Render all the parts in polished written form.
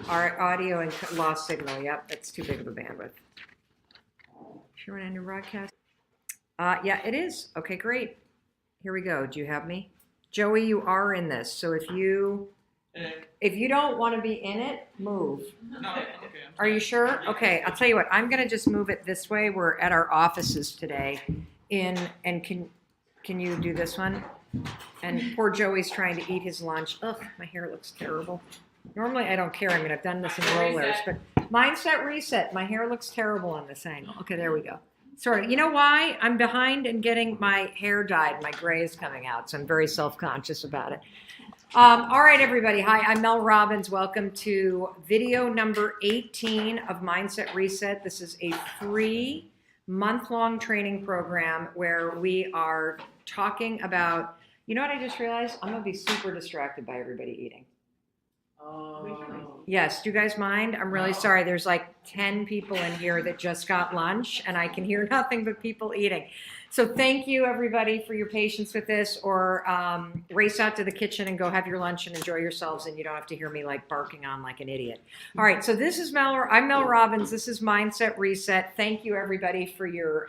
Our audio and lost signal. Yep, that's too big of a bandwidth. Sure, end your broadcast. Yeah, it is. Okay, great. Here we go. Do you have me? Joey, you are in this. So if you don't want to be in it, move. No, okay. Are you sure? Okay, I'll tell you what. I'm going to just move it this way. We're at our offices today. And can you do this one? And poor Joey's trying to eat his lunch. Ugh, my hair looks terrible. Normally I don't care. I mean, I've done this in rollers, but mindset reset. My hair looks terrible on this angle. Okay, there we go. Sorry. You know why? I'm behind in getting my hair dyed. My gray is coming out, so I'm very self-conscious about it. All right, everybody. Hi, I'm Mel Robbins. Welcome to video number 18 of Mindset Reset. This is a free month-long training program where we are talking about, you know what I just realized? I'm going to be super distracted by everybody eating. Yes, do you guys mind? I'm really sorry. There's like 10 people in here that just got lunch and I can hear nothing but people eating. So thank you everybody for your patience with this, or race out to the kitchen and go have your lunch and enjoy yourselves, and you don't have to hear me like barking on like an idiot. All right, so this is I'm Mel Robbins. This is Mindset Reset. Thank you everybody for your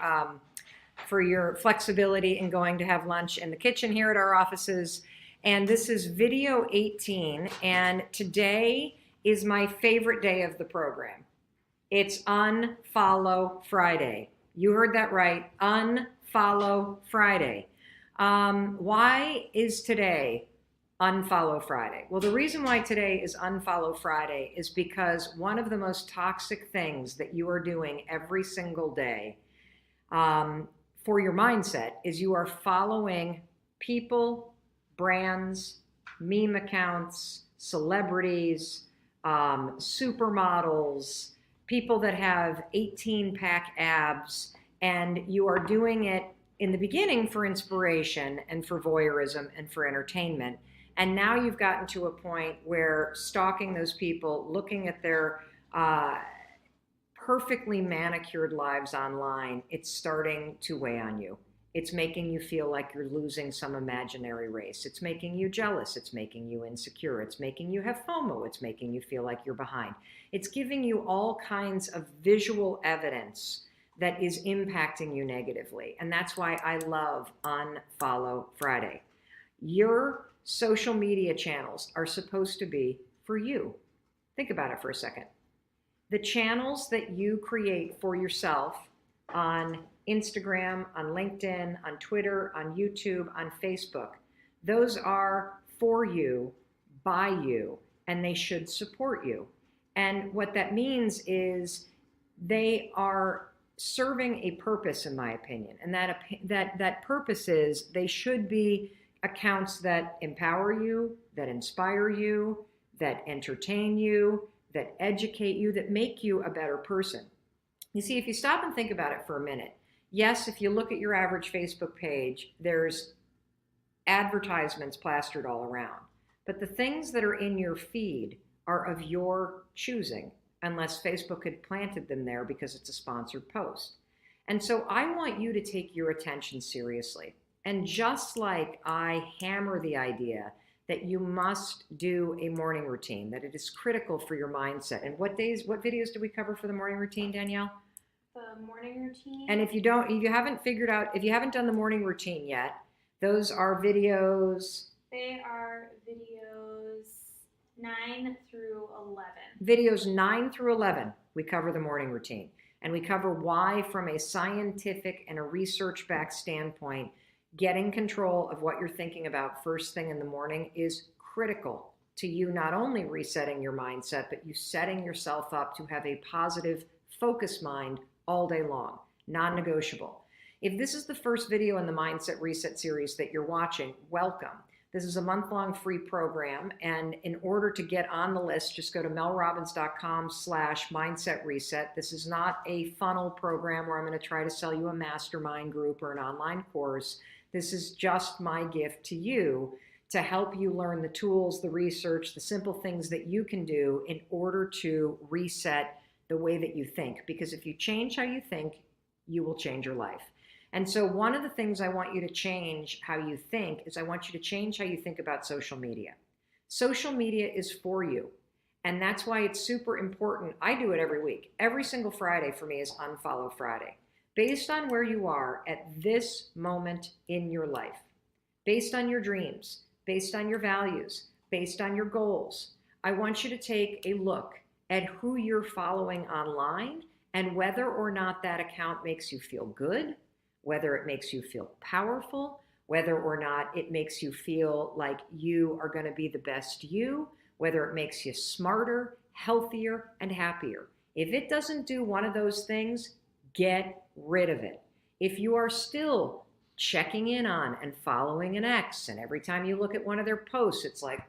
flexibility in going to have lunch in the kitchen here at our offices. And this is video 18, and today is my favorite day of the program. It's Unfollow Friday. You heard that right, Unfollow Friday. Why is today Unfollow Friday? Well, the reason why today is Unfollow Friday is because one of the most toxic things that you are doing every single day for your mindset is you are following people, brands, meme accounts, celebrities, supermodels, people that have 18-pack abs, and you are doing it in the beginning for inspiration and for voyeurism and for entertainment. And now you've gotten to a point where stalking those people, looking at their perfectly manicured lives online, it's starting to weigh on you. It's making you feel like you're losing some imaginary race. It's making you jealous. It's making you insecure. It's making you have FOMO. It's making you feel like you're behind. It's giving you all kinds of visual evidence that is impacting you negatively. And that's why I love Unfollow Friday. Your social media channels are supposed to be for you. Think about it for a second. The channels that you create for yourself on Instagram, on LinkedIn, on Twitter, on YouTube, on Facebook, those are for you, by you, and they should support you. And what that means is they are serving a purpose, in my opinion. And that purpose is they should be accounts that empower you, that inspire you, that entertain you, that educate you, that make you a better person. You see, if you stop and think about it for a minute, yes, if you look at your average Facebook page, there's advertisements plastered all around. But the things that are in your feed are of your choosing, unless Facebook had planted them there because it's a sponsored post. And so I want you to take your attention seriously. And just like I hammer the idea that you must do a morning routine, that it is critical for your mindset. And what videos do we cover for the morning routine, Danielle? The morning routine. And if you haven't done the morning routine yet, those are videos. They are videos 9 through 11. Videos 9 through 11, we cover the morning routine. And we cover why, from a scientific and a research-backed standpoint, getting control of what you're thinking about first thing in the morning is critical to you not only resetting your mindset, but you setting yourself up to have a positive, focused mind all day long, non-negotiable. If this is the first video in the Mindset Reset series that you're watching, welcome. This is a month-long free program, and in order to get on the list, just go to melrobbins.com/mindsetreset. This is not a funnel program where I'm going to try to sell you a mastermind group or an online course. This is just my gift to you to help you learn the tools, the research, the simple things that you can do in order to reset the way that you think. Because if you change how you think, you will change your life. And so one of the things I want you to change how you think is I want you to change how you think about social media. Social media is for you. And that's why it's super important. I do it every week. Every single Friday for me is Unfollow Friday. Based on where you are at this moment in your life, based on your dreams, based on your values, based on your goals, I want you to take a look at who you're following online and whether or not that account makes you feel good, whether it makes you feel powerful, whether or not it makes you feel like you are going to be the best you, whether it makes you smarter, healthier, and happier. If it doesn't do one of those things, get rid of it. If you are still checking in on and following an ex, and every time you look at one of their posts, it's like,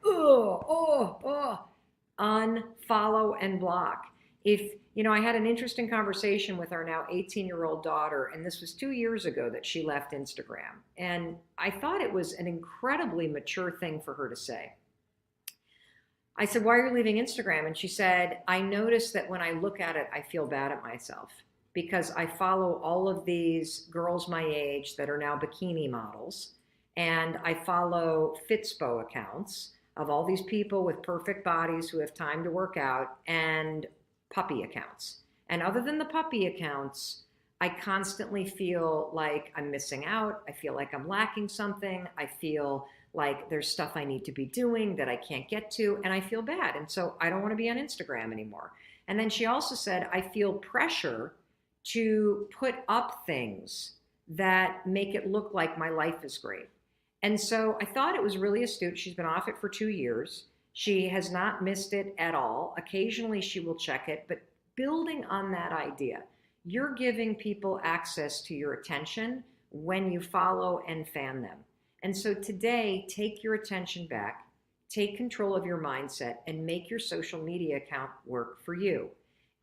unfollow and block. If, I had an interesting conversation with our now 18-year-old daughter, and this was 2 years ago that she left Instagram. And I thought it was an incredibly mature thing for her to say. I said, why are you leaving Instagram? And she said, I notice that when I look at it, I feel bad at myself because I follow all of these girls my age that are now bikini models. And I follow Fitspo accounts of all these people with perfect bodies who have time to work out, and puppy accounts. And other than the puppy accounts, I constantly feel like I'm missing out. I feel like I'm lacking something. I feel like there's stuff I need to be doing that I can't get to, and I feel bad. And so I don't want to be on Instagram anymore. And then she also said, I feel pressure to put up things that make it look like my life is great. And so I thought it was really astute. She's been off it for 2 years. She has not missed it at all. Occasionally she will check it, but building on that idea, you're giving people access to your attention when you follow and fan them. And so today, take your attention back, take control of your mindset, and make your social media account work for you.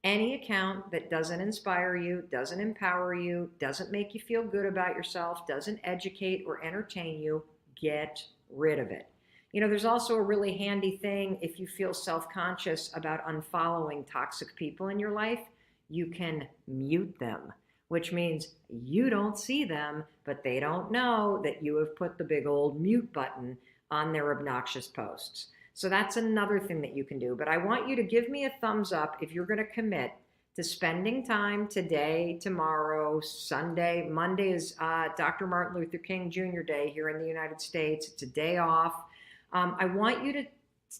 Any account that doesn't inspire you, doesn't empower you, doesn't make you feel good about yourself, doesn't educate or entertain you, get rid of it. There's also a really handy thing if you feel self-conscious about unfollowing toxic people in your life, you can mute them, which means you don't see them, but they don't know that you have put the big old mute button on their obnoxious posts. So that's another thing that you can do. But I want you to give me a thumbs up if you're going to commit to spending time today, tomorrow, Sunday. Monday is Dr. Martin Luther King Jr. Day here in the United States. It's a day off. I want you to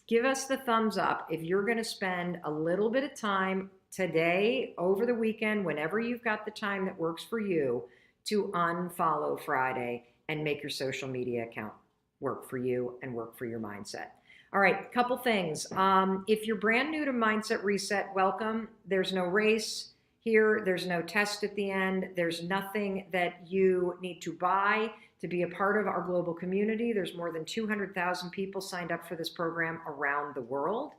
give us the thumbs up if you're going to spend a little bit of time today, over the weekend, whenever you've got the time that works for you, to unfollow Friday and make your social media account work for you and work for your mindset. All right, couple things. If you're brand new to Mindset Reset, welcome. There's no race here. There's no test at the end. There's nothing that you need to buy to be a part of our global community. There's more than 200,000 people signed up for this program around the world.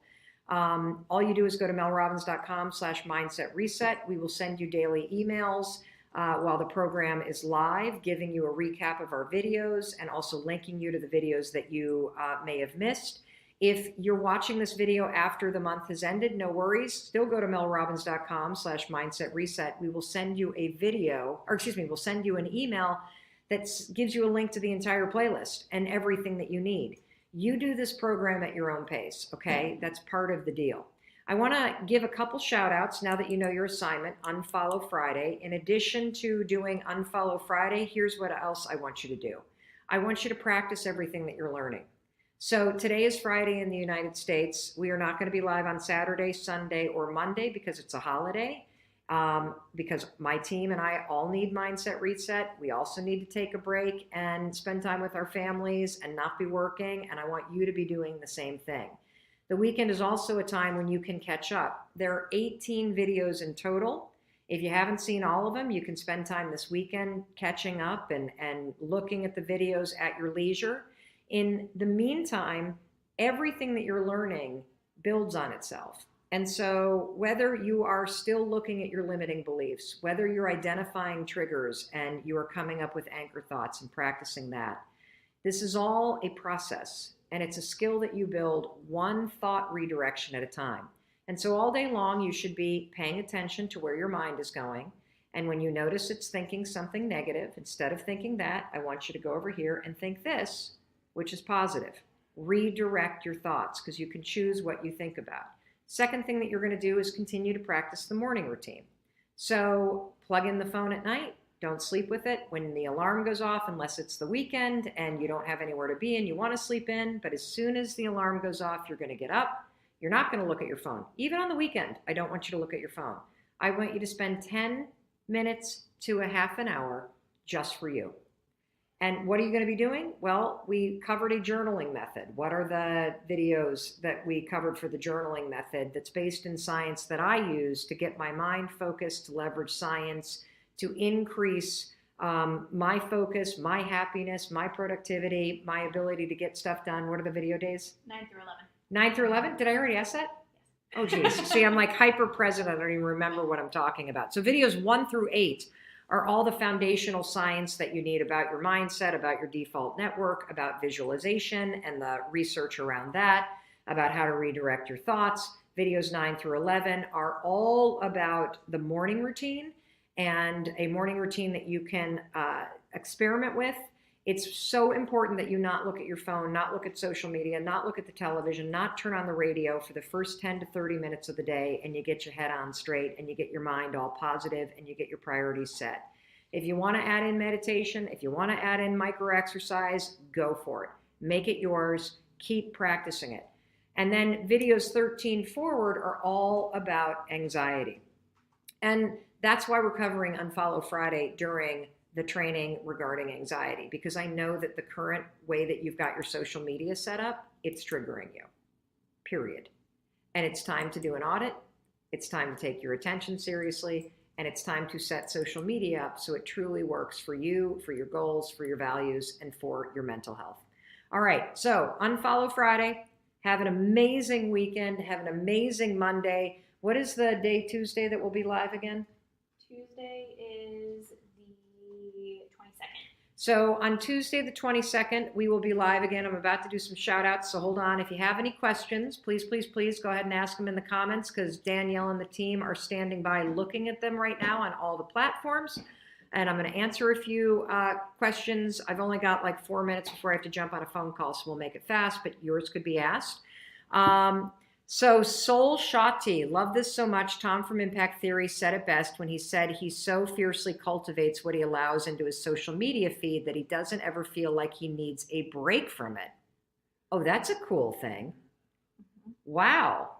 All you do is go to melrobbins.com/mindset reset. We will send you daily emails while the program is live, giving you a recap of our videos and also linking you to the videos that you may have missed. If you're watching this video after the month has ended, no worries. Still go to melrobbins.com/mindset reset. We will send you a we'll send you an email that gives you a link to the entire playlist and everything that you need. You do this program at your own pace, okay? That's part of the deal. I want to give a couple shout outs now that you know your assignment, Unfollow Friday. In addition to doing Unfollow Friday, here's what else I want you to do. I want you to practice everything that you're learning. So today is Friday in the United States. We are not going to be live on Saturday, Sunday, or Monday because it's a holiday. Because my team and I all need Mindset Reset. We also need to take a break and spend time with our families and not be working. And I want you to be doing the same thing. The weekend is also a time when you can catch up. There are 18 videos in total. If you haven't seen all of them, you can spend time this weekend catching up and looking at the videos at your leisure. In the meantime, everything that you're learning builds on itself. And so whether you are still looking at your limiting beliefs, whether you're identifying triggers and you are coming up with anchor thoughts and practicing that, this is all a process. And it's a skill that you build one thought redirection at a time. And so all day long, you should be paying attention to where your mind is going. And when you notice it's thinking something negative, instead of thinking that, I want you to go over here and think this, which is positive. Redirect your thoughts because you can choose what you think about. Second thing that you're going to do is continue to practice the morning routine. So plug in the phone at night. Don't sleep with it when the alarm goes off, unless it's the weekend and you don't have anywhere to be and you want to sleep in. But as soon as the alarm goes off, you're going to get up. You're not going to look at your phone. Even on the weekend, I don't want you to look at your phone. I want you to spend 10 minutes to a half an hour just for you. And what are you going to be doing? Well, we covered a journaling method. What are the videos that we covered for the journaling method that's based in science that I use to get my mind focused, to leverage science, to increase my focus, my happiness, my productivity, my ability to get stuff done? What are the video days? 9 through 11. 9 through 11? Did I already ask that? Oh, geez. See, I'm like hyper present. I don't even remember what I'm talking about. So videos 1 through 8 are all the foundational science that you need about your mindset, about your default network, about visualization and the research around that, about how to redirect your thoughts. Videos 9 through 11 are all about the morning routine, and a morning routine that you can experiment with. It's so important that you not look at your phone, not look at social media, not look at the television, not turn on the radio for the first 10 to 30 minutes of the day, and you get your head on straight and you get your mind all positive and you get your priorities set. If you want to add in meditation, if you want to add in micro exercise, go for it. Make it yours. Keep practicing it. And then videos 13 forward are all about anxiety. And that's why we're covering Unfollow Friday during the training regarding anxiety, because I know that the current way that you've got your social media set up, it's triggering you, period. And it's time to do an audit. It's time to take your attention seriously, and it's time to set social media up so it truly works for you, for your goals, for your values, and for your mental health. All right, so Unfollow Friday. Have an amazing weekend. Have an amazing Monday. What is the day Tuesday that will be live again? Tuesday is the 22nd. So on Tuesday, the 22nd, we will be live again. I'm about to do some shout outs, so hold on. If you have any questions, please, please, please go ahead and ask them in the comments, because Danielle and the team are standing by looking at them right now on all the platforms. And I'm going to answer a few questions. I've only got like 4 minutes before I have to jump on a phone call, so we'll make it fast, but yours could be asked. So Soul Shati, love this so much. Tom from Impact Theory said it best when he said he so fiercely cultivates what he allows into his social media feed that he doesn't ever feel like he needs a break from it. Oh, that's a cool thing. Wow.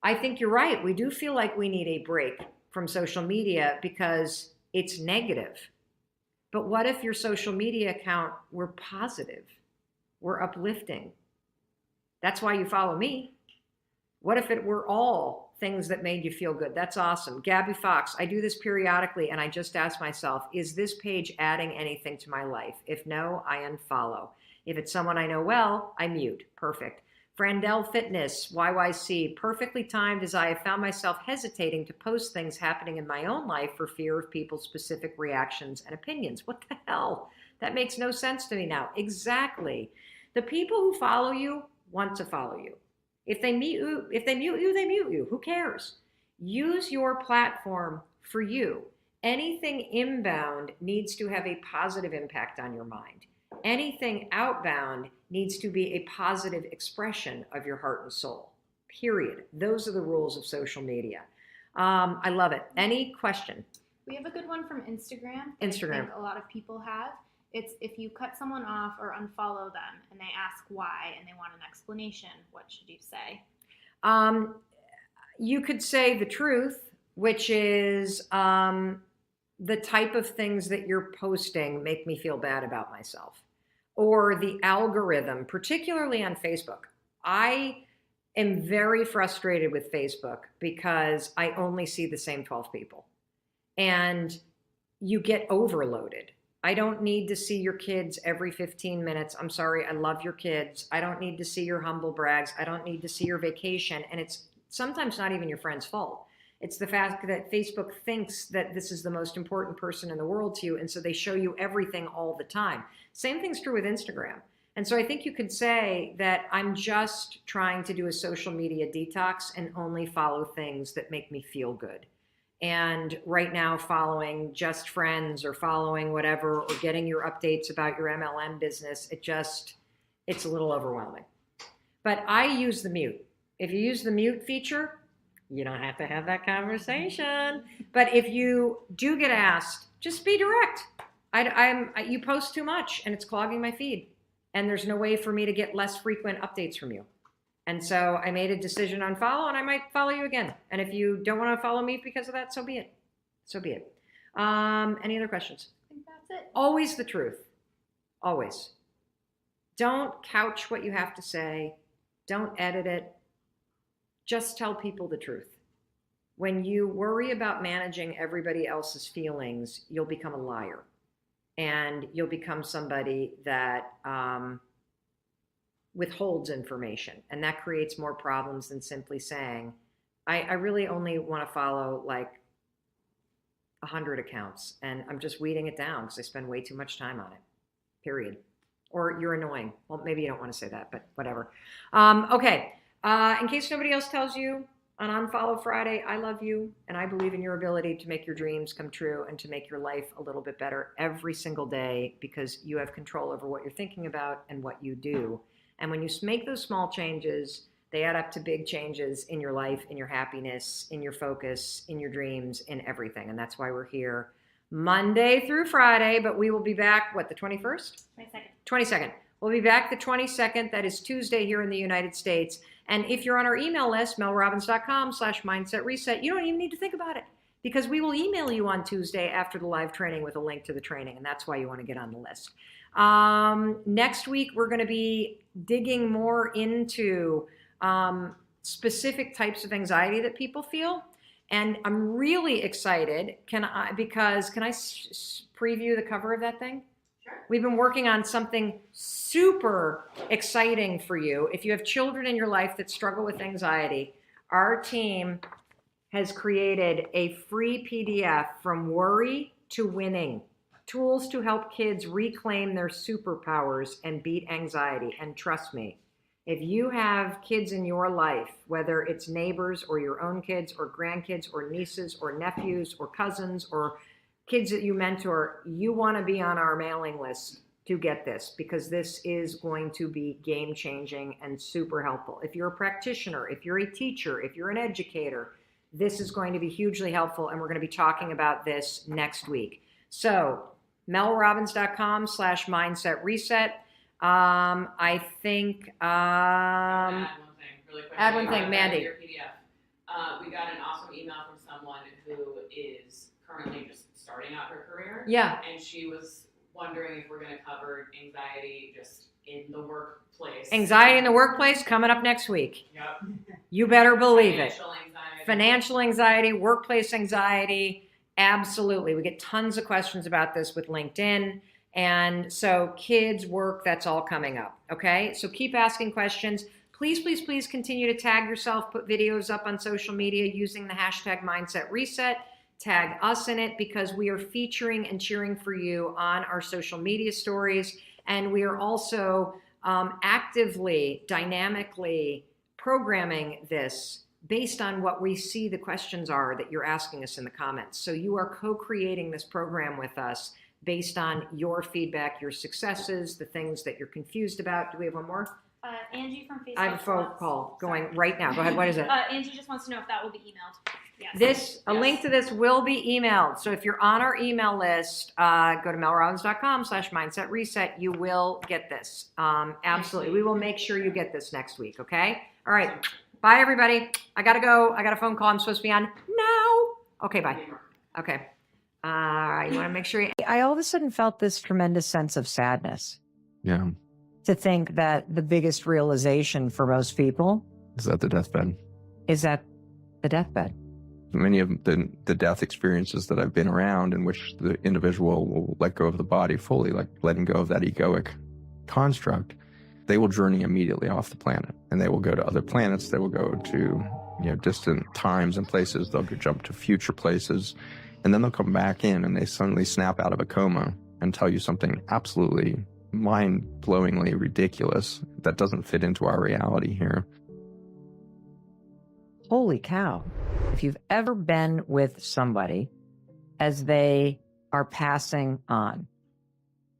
I think you're right. We do feel like we need a break from social media because it's negative. But what if your social media account were positive, were uplifting? That's why you follow me. What if it were all things that made you feel good? That's awesome. Gabby Fox, I do this periodically, and I just ask myself, is this page adding anything to my life? If no, I unfollow. If it's someone I know well, I mute. Perfect. Frandell Fitness, YYC, perfectly timed, as I have found myself hesitating to post things happening in my own life for fear of people's specific reactions and opinions. What the hell? That makes no sense to me now. Exactly. The people who follow you want to follow you. If they mute you, they mute you. Who cares? Use your platform for you. Anything inbound needs to have a positive impact on your mind. Anything outbound needs to be a positive expression of your heart and soul. Period. Those are the rules of social media. I love it. Any question? We have a good one from Instagram. Instagram. I think a lot of people have. It's if you cut someone off or unfollow them and they ask why and they want an explanation, what should you say? You could say the truth, which is the type of things that you're posting make me feel bad about myself. Or the algorithm, particularly on Facebook. I am very frustrated with Facebook because I only see the same 12 people. And you get overloaded. I don't need to see your kids every 15 minutes. I'm sorry, I love your kids. I don't need to see your humble brags. I don't need to see your vacation. And it's sometimes not even your friend's fault. It's the fact that Facebook thinks that this is the most important person in the world to you, and so they show you everything all the time. Same thing's true with Instagram. And so I think you could say that I'm just trying to do a social media detox and only follow things that make me feel good. And right now, following just friends or following whatever or getting your updates about your MLM business, it's a little overwhelming. But I use the mute. If you use the mute feature, you don't have to have that conversation. But if you do get asked, just be direct. You post too much and it's clogging my feed. And there's no way for me to get less frequent updates from you. And so I made a decision on follow, and I might follow you again. And if you don't want to follow me because of that, so be it. So be it. Any other questions? I think that's it. Always the truth. Always. Don't couch what you have to say. Don't edit it. Just tell people the truth. When you worry about managing everybody else's feelings, you'll become a liar. And you'll become somebody that withholds information. And that creates more problems than simply saying, I really only want to follow like 100 accounts. And I'm just weeding it down because I spend way too much time on it, period. Or you're annoying. Well, maybe you don't want to say that, but whatever. Okay. In case nobody else tells you, on Unfollow Friday, I love you, and I believe in your ability to make your dreams come true and to make your life a little bit better every single day, because you have control over what you're thinking about and what you do. And when you make those small changes, they add up to big changes in your life, in your happiness, in your focus, in your dreams, in everything. And that's why we're here Monday through Friday, but we will be back, what, the 21st? 22nd. We'll be back the 22nd. That is Tuesday here in the United States. And if you're on our email list, melrobbins.com/mindset reset, you don't even need to think about it, because we will email you on Tuesday after the live training with a link to the training. And that's why you want to get on the list. Next week, we're going to be digging more into specific types of anxiety that people feel. And I'm really excited. Can I preview the cover of that thing? Sure. We've been working on something super exciting for you. If you have children in your life that struggle with anxiety, our team has created a free PDF from worry to winning. Tools to help kids reclaim their superpowers and beat anxiety. And trust me, if you have kids in your life, whether it's neighbors or your own kids or grandkids or nieces or nephews or cousins or kids that you mentor, you want to be on our mailing list to get this, because this is going to be game-changing and super helpful. If you're a practitioner, if you're a teacher, if you're an educator, this is going to be hugely helpful, and we're going to be talking about this next week. So melrobbins.com/mindset reset. I think add one thing really quick. Add one thing, Mandy. Your PDF. We got an awesome email from someone who is currently just starting out her career. Yeah. And she was wondering if we're going to cover anxiety just in the workplace. Anxiety in the workplace coming up next week. Yep. You better believe it. Anxiety. Financial anxiety, workplace anxiety. Absolutely. We get tons of questions about this with LinkedIn. And so kids, work, that's all coming up. Okay. So keep asking questions. Please, please, please continue to tag yourself, put videos up on social media using the hashtag Mindset Reset. Tag us in it, because we are featuring and cheering for you on our social media stories. And we are also actively, dynamically programming this based on what we see the questions are that you're asking us in the comments. So you are co-creating this program with us based on your feedback, your successes, the things that you're confused about. Do we have one more? Angie from Facebook. I have a phone call going right now. Go ahead. What is it? Angie just wants to know if that will be emailed. Yes. A link to this will be emailed. So if you're on our email list, go to melrobbins.com/mindset reset. You will get this. Absolutely. We will make sure you get this next week. Okay. All right. Bye, everybody. I got to go. I got a phone call I'm supposed to be on now. Okay. Bye. Okay. All right. You want to make sure I all of a sudden felt this tremendous sense of sadness. Yeah. To think that the biggest realization for most people Is that the deathbed? is at the deathbed. Many of the death experiences that I've been around, in which the individual will let go of the body fully, like letting go of that egoic construct, they will journey immediately off the planet, and they will go to other planets. They will go to distant times and places. They'll jump to future places, and then they'll come back in, and they suddenly snap out of a coma and tell you something absolutely mind-blowingly ridiculous that doesn't fit into our reality here. Holy cow. If you've ever been with somebody as they are passing on,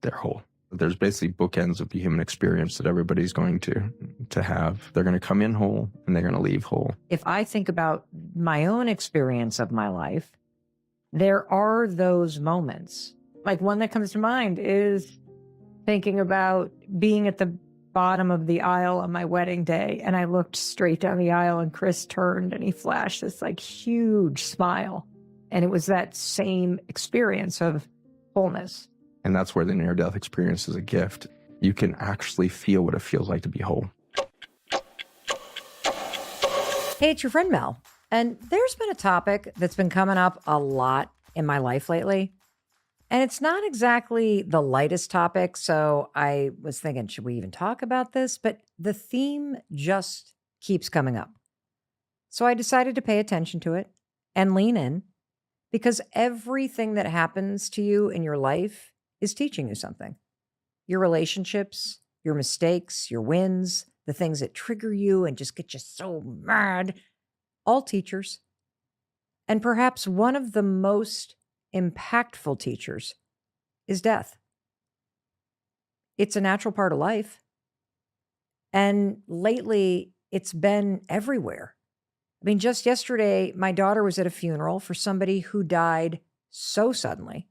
They're whole. There's basically bookends of the human experience that everybody's going to have. They're going to come in whole and they're going to leave whole. If I think about my own experience of my life, there are those moments. Like one that comes to mind is thinking about being at the bottom of the aisle on my wedding day. And I looked straight down the aisle and Chris turned and he flashed this like huge smile. And it was that same experience of wholeness. And that's where the near-death experience is a gift. You can actually feel what it feels like to be whole. Hey, it's your friend Mel. And there's been a topic that's been coming up a lot in my life lately. And it's not exactly the lightest topic. So I was thinking, should we even talk about this? But the theme just keeps coming up. So I decided to pay attention to it and lean in, because everything that happens to you in your life is teaching you something. Your relationships, your mistakes, your wins, the things that trigger you and just get you so mad, all teachers. And perhaps one of the most impactful teachers is death. It's a natural part of life. And lately, it's been everywhere. I mean, just yesterday, my daughter was at a funeral for somebody who died so suddenly.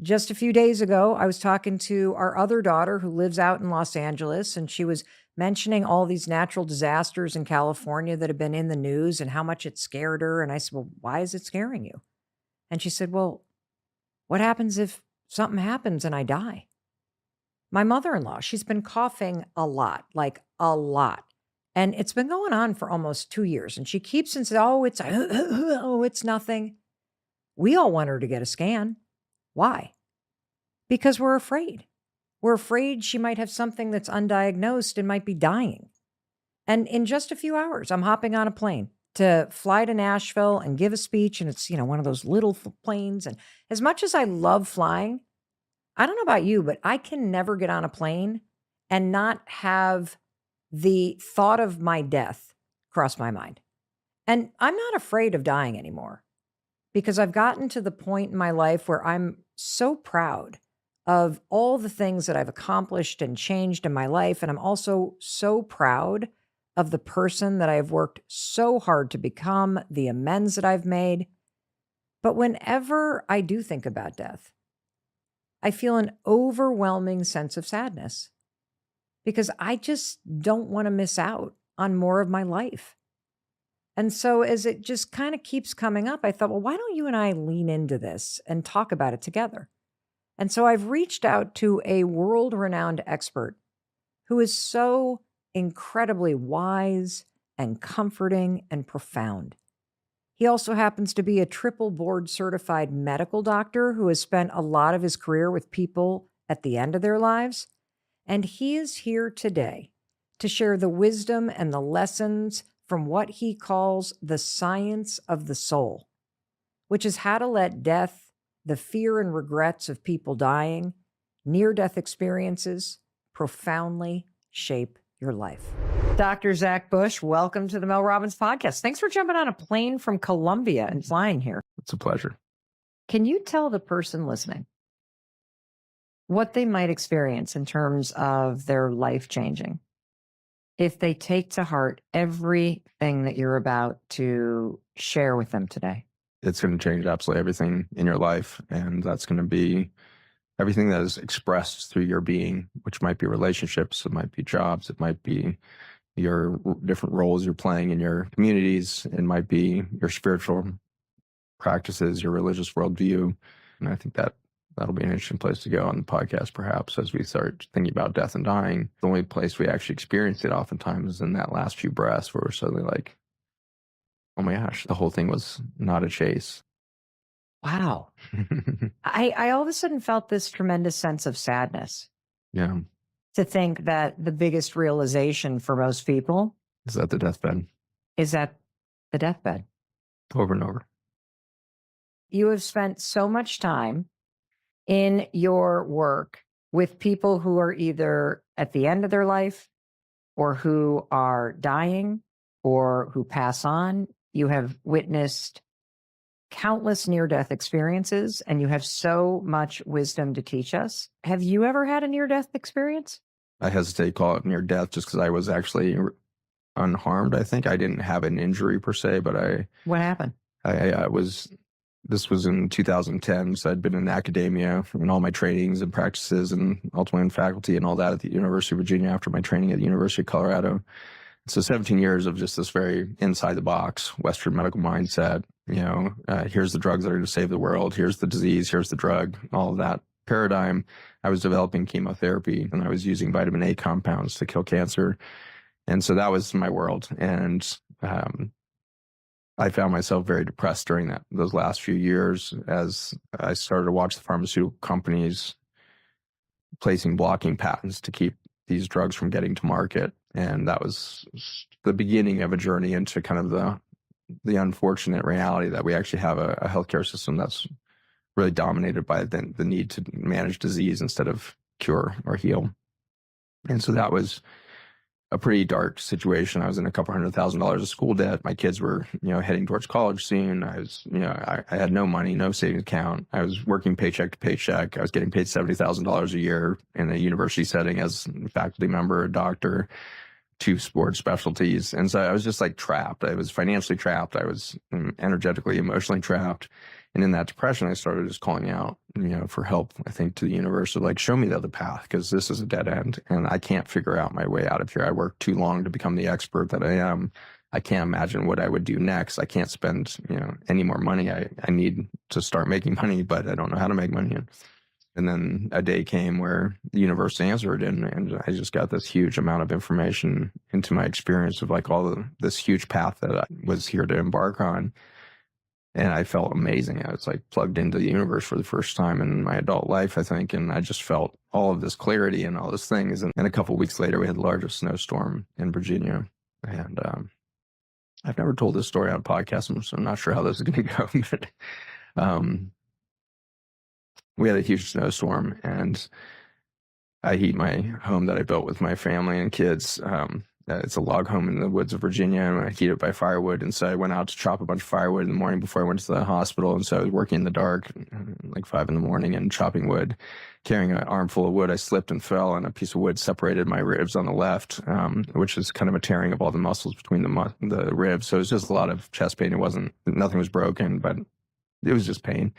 Just a few days ago, I was talking to our other daughter who lives out in Los Angeles, and she was mentioning all these natural disasters in California that have been in the news and how much it scared her. And I said, well, why is it scaring you? And she said, well, what happens if something happens and I die? My mother-in-law, she's been coughing a lot, like a lot. And it's been going on for almost 2 years. And she keeps and says, oh, it's nothing. We all want her to get a scan. Why? Because we're afraid. We're afraid she might have something that's undiagnosed and might be dying. And in just a few hours, I'm hopping on a plane to fly to Nashville and give a speech. And it's, one of those little planes. And as much as I love flying, I don't know about you, but I can never get on a plane and not have the thought of my death cross my mind. And I'm not afraid of dying anymore, because I've gotten to the point in my life where I'm so proud of all the things that I've accomplished and changed in my life. And I'm also so proud of the person that I've worked so hard to become, the amends that I've made. But whenever I do think about death, I feel an overwhelming sense of sadness, because I just don't want to miss out on more of my life. And so as it just kind of keeps coming up, I thought, well, why don't you and I lean into this and talk about it together? And so I've reached out to a world-renowned expert who is so incredibly wise and comforting and profound. He also happens to be a triple board certified medical doctor who has spent a lot of his career with people at the end of their lives. And he is here today to share the wisdom and the lessons from what he calls the science of the soul, which is how to let death, the fear and regrets of people dying, near-death experiences profoundly shape your life. Dr. Zach Bush, welcome to the Mel Robbins podcast. Thanks for jumping on a plane from Colombia and flying here. It's a pleasure. Can you tell the person listening what they might experience in terms of their life changing if they take to heart everything that you're about to share with them today? It's going to change absolutely everything in your life. And that's going to be everything that is expressed through your being, which might be relationships, it might be jobs, it might be your different roles you're playing in your communities, it might be your spiritual practices, your religious worldview. And I think that'll be an interesting place to go on the podcast, perhaps, as we start thinking about death and dying. The only place we actually experience it oftentimes is in that last few breaths, where we're suddenly like, oh my gosh, the whole thing was not a chase. Wow. I all of a sudden felt this tremendous sense of sadness. Yeah. To think that the biggest realization for most people Is that the deathbed? is at the deathbed. Over and over. You have spent so much time in your work with people who are either at the end of their life or who are dying or who pass on. You have witnessed countless near-death experiences, and you have so much wisdom to teach us. Have you ever had a near-death experience? I hesitate to call it near death just because I was actually unharmed. I think I didn't have an injury per se, but What happened? I was. This was in 2010, so I'd been in academia in all my trainings and practices, and ultimately in faculty and all that at the University of Virginia after my training at the University of Colorado. So 17 years of just this very inside the box Western medical mindset. Here's the drugs that are going to save the world. Here's the disease. Here's the drug. All of that paradigm. I was developing chemotherapy, and I was using vitamin A compounds to kill cancer. And so that was my world. And I found myself very depressed during those last few years as I started to watch the pharmaceutical companies placing blocking patents to keep these drugs from getting to market. And that was the beginning of a journey into kind of the unfortunate reality that we actually have a healthcare system that's really dominated by the need to manage disease instead of cure or heal. And so that was a pretty dark situation. I was in a couple $100,000 of school debt. My kids were, heading towards college soon. I was, I had no money, no savings account. I was working paycheck to paycheck. I was getting paid $70,000 a year in a university setting as a faculty member, a doctor, 2 sports specialties. And so I was just like trapped. I was financially trapped. I was energetically, emotionally trapped. And in that depression, I started just calling out, for help, I think, to the universe, like, show me the other path, because this is a dead end and I can't figure out my way out of here. I worked too long to become the expert that I am. I can't imagine what I would do next. I can't spend, any more money. I need to start making money, but I don't know how to make money. And then a day came where the universe answered, and I just got this huge amount of information into my experience of like this huge path that I was here to embark on. And I felt amazing. I was like plugged into the universe for the first time in my adult life, I think. And I just felt all of this clarity and all these things. And a couple of weeks later, we had the largest snowstorm in Virginia. And I've never told this story on a podcast, so I'm not sure how this is going to go. But we had a huge snowstorm, and I heat my home that I built with my family and kids. It's a log home in the woods of Virginia, and I heat it by firewood. And so I went out to chop a bunch of firewood in the morning before I went to the hospital. And so I was working in the dark, like 5 a.m, and chopping wood, carrying an armful of wood. I slipped and fell, and a piece of wood separated my ribs on the left, which is kind of a tearing of all the muscles between the ribs. So it was just a lot of chest pain. Nothing was broken, but it was just pain.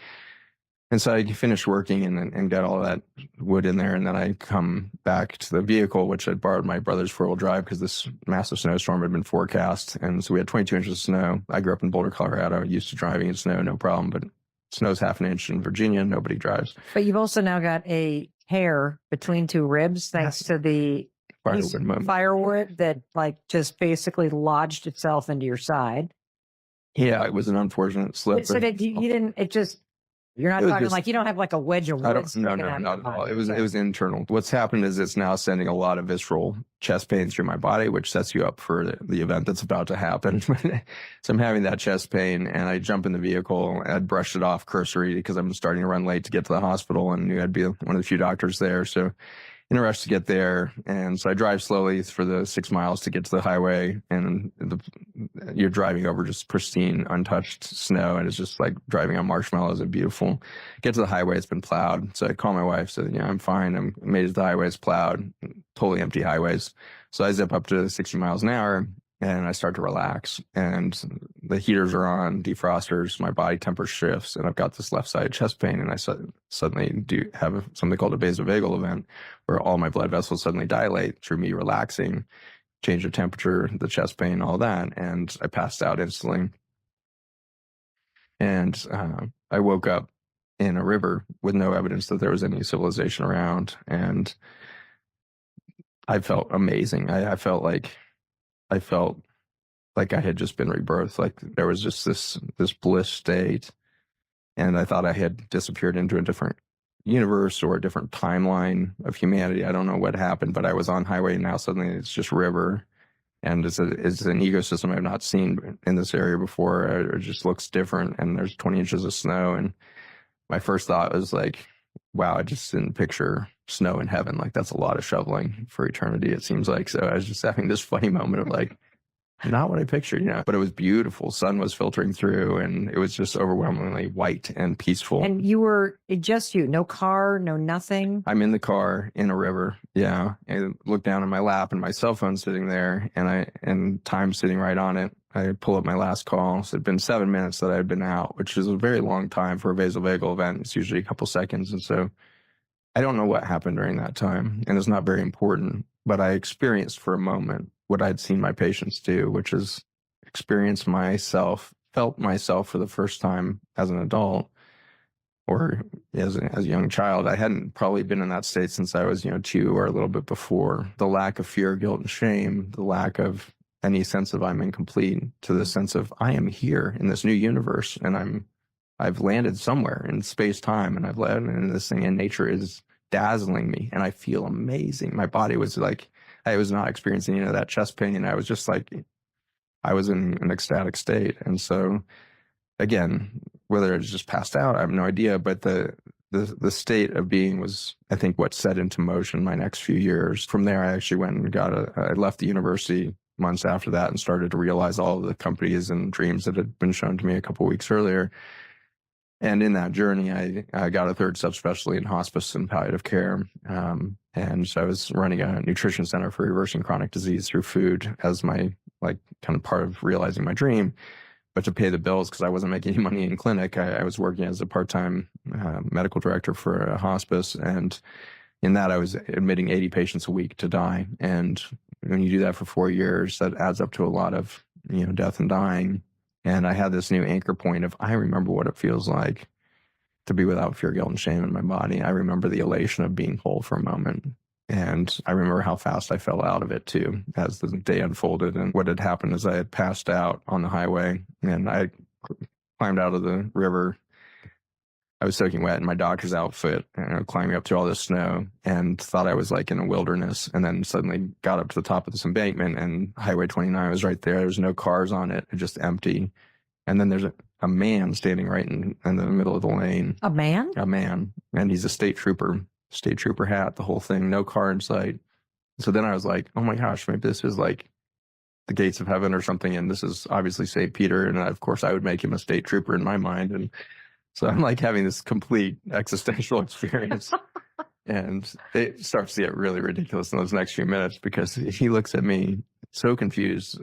And so I finished working and got all that wood in there. And then I come back to the vehicle, which I'd borrowed my brother's 4-wheel drive because this massive snowstorm had been forecast. And so we had 22 inches of snow. I grew up in Boulder, Colorado, used to driving in snow, no problem. But snow's half an inch in Virginia, nobody drives. But you've also now got a hair between 2 ribs thanks to the firewood that like just basically lodged itself into your side. Yeah, it was an unfortunate slip. So that you didn't, it just... You're not talking like you don't have like a wedge of wood. No, not at all. It was internal. What's happened is it's now sending a lot of visceral chest pain through my body, which sets you up for the event that's about to happen. So I'm having that chest pain, and I jump in the vehicle. I'd brushed it off cursory because I'm starting to run late to get to the hospital, and knew I'd be one of the few doctors there. So in a rush to get there. And so I drive slowly for the 6 miles to get to the highway, and you're driving over just pristine, untouched snow. And it's just like driving on marshmallows. It's beautiful. Get to the highway. It's been plowed. So I call my wife, said, I'm fine. I'm made it to the highway. It's plowed, totally empty highways. So I zip up to 60 miles an hour, and I start to relax, and the heaters are on, defrosters, my body temperature shifts, and I've got this left side chest pain. And I suddenly do have something called a vasovagal event, where all my blood vessels suddenly dilate through me relaxing, change of temperature, the chest pain, all that. And I passed out instantly. And I woke up in a river with no evidence that there was any civilization around. And I felt amazing. I felt like I had just been rebirthed. Like there was just this bliss state. And I thought I had disappeared into a different universe or a different timeline of humanity. I don't know what happened, but I was on highway, and now suddenly it's just river. And it's an ecosystem I've not seen in this area before. It just looks different. And there's 20 inches of snow. And my first thought was like, wow, I just didn't picture snow in heaven. Like that's a lot of shoveling for eternity, it seems like. So I was just having this funny moment of like, not what I pictured, but it was beautiful. Sun was filtering through and it was just overwhelmingly white and peaceful. And you were just you, no car, no nothing. I'm in the car in a river. Yeah. I look down at my lap and my cell phone's sitting there and time sitting right on it. I pull up my last call. So it'd been 7 minutes that I had been out, which is a very long time for a vasovagal event. It's usually a couple seconds. And so I don't know what happened during that time, and it's not very important, but I experienced for a moment what I'd seen my patients do, which is experience myself, felt myself for the first time as an adult or as a young child. I hadn't probably been in that state since I was, 2 or a little bit before. The lack of fear, guilt, and shame, the lack of any sense of I'm incomplete to the sense of I am here in this new universe and I've landed somewhere in space time and I've landed in this thing and nature is dazzling me and I feel amazing. My body was like, I was not experiencing that chest pain and I was just like, I was in an ecstatic state. And so again, whether it's just passed out, I have no idea, but the state of being was, I think, what set into motion my next few years. From there, I actually went and I left the university months after that and started to realize all of the companies and dreams that had been shown to me a couple of weeks earlier. And in that journey, I got a third subspecialty in hospice and palliative care. And so I was running a nutrition center for reversing chronic disease through food as my kind of part of realizing my dream. But to pay the bills, because I wasn't making any money in clinic, I was working as a part-time medical director for a hospice. And in that, I was admitting 80 patients a week to die. And when you do that for 4 years, that adds up to a lot of death and dying. And I had this new anchor point of, I remember what it feels like to be without fear, guilt, and shame in my body. I remember the elation of being whole for a moment. And I remember how fast I fell out of it too, as the day unfolded. And what had happened is I had passed out on the highway and I climbed out of the river. I was soaking wet in my doctor's outfit and climbing up through all this snow and thought I was like in a wilderness, and then suddenly got up to the top of this embankment and Highway 29 was right there. There's no cars on it. It's just empty. And then there's a man standing right in the middle of the lane. A man? A man. And he's a state trooper hat, the whole thing, no car in sight. So then I was like, oh my gosh, maybe this is like the gates of heaven or something. And this is obviously St. Peter. And of course I would make him a state trooper in my mind. And so I'm like having this complete existential experience. And it starts to get really ridiculous in those next few minutes because he looks at me so confused,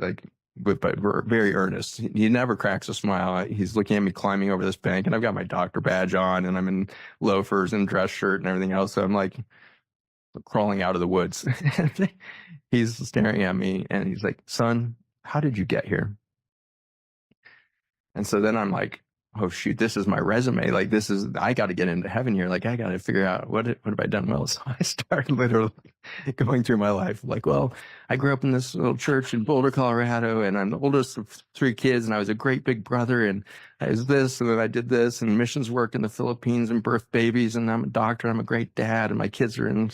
but very earnest. He never cracks a smile. He's looking at me climbing over this bank, and I've got my doctor badge on, and I'm in loafers and dress shirt and everything else. So I'm like crawling out of the woods. He's staring at me, and he's like, "Son, how did you get here?" And so then I'm like, oh shoot, this is my resume. I got to get into heaven here. I got to figure out what have I done well. So I started literally going through my life. Well, I grew up in this little church in Boulder, Colorado, and I'm the oldest of 3 kids, and I was a great big brother, and I was this, and then I did this, and missions work in the Philippines and birthed babies, and I'm a doctor, I'm a great dad, and my kids are in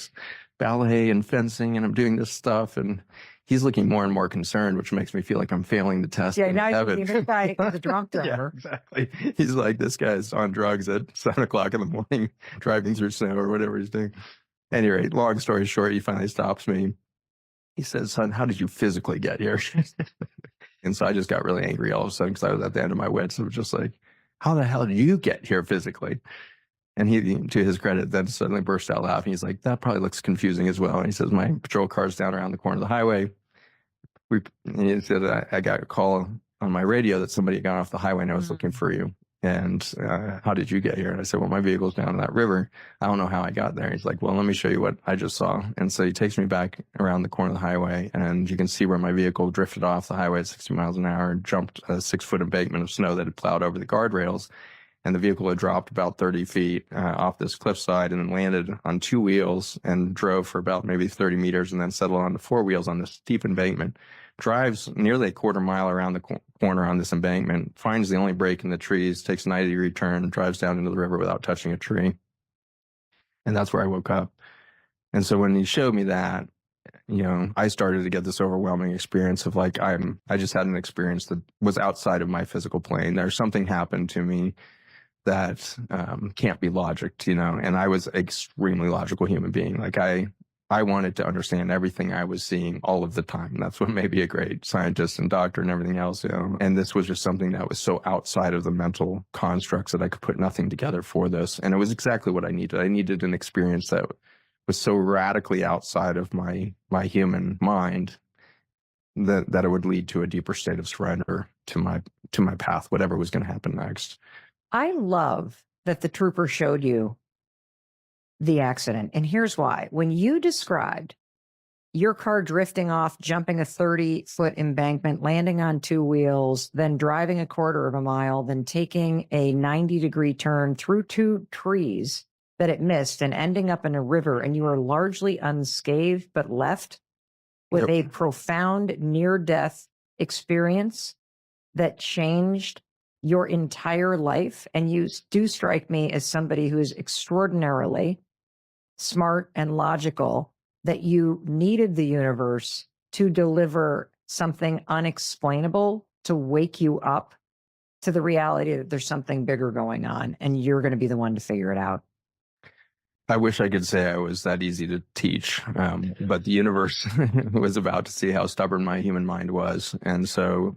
ballet and fencing, and I'm doing this stuff, and he's looking more and more concerned, which makes me feel like I'm failing the test. Yeah, now you're the guy, the drunk driver. Yeah, exactly. He's like, this guy's on drugs at 7 o'clock in the morning, driving through snow or whatever he's doing. At any rate, long story short, he finally stops me. He says, son, how did you physically get here? And so I just got really angry all of a sudden because I was at the end of my wits. It was just like, how the hell did you get here physically? And he, to his credit, then suddenly burst out laughing. He's like, that probably looks confusing as well. And he says, my patrol car's down around the corner of the highway. He said, I got a call on my radio that somebody had gone off the highway and I was looking for you. And how did you get here? And I said, well, my vehicle's down in that river. I don't know how I got there. He's like, well, let me show you what I just saw. And so he takes me back around the corner of the highway, and you can see where my vehicle drifted off the highway at 60 miles an hour and jumped a 6-foot embankment of snow that had plowed over the guardrails. And the vehicle had dropped about 30 feet off this cliffside and then landed on 2 wheels and drove for about maybe 30 meters and then settled onto 4 wheels on this steep embankment. Drives nearly a quarter mile around the corner on this embankment, finds the only break in the trees, takes a 90-degree turn, drives down into the river without touching a tree. And that's where I woke up. And so when he showed me that, I started to get this overwhelming experience of I just had an experience that was outside of my physical plane. There's something happened to me that can't be logicked, and I was an extremely logical human being. I wanted to understand everything I was seeing all of the time. That's what made me a great scientist and doctor and everything else. And this was just something that was so outside of the mental constructs that I could put nothing together for this. And it was exactly what I needed. I needed an experience that was so radically outside of my human mind that it would lead to a deeper state of surrender to my path, whatever was going to happen next. I love that the trooper showed you the accident. And here's why. When you described your car drifting off, jumping a 30-foot embankment, landing on two wheels, then driving a quarter of a mile, then taking a 90-degree turn through two trees that it missed and ending up in a river, and you were largely unscathed but left with a profound near-death experience that changed your entire life. And you do strike me as somebody who is extraordinarily smart and logical, that you needed the universe to deliver something unexplainable to wake you up to the reality that there's something bigger going on and you're going to be the one to figure it out. I wish I could say I was that easy to teach, but the universe was about to see how stubborn my human mind was. And so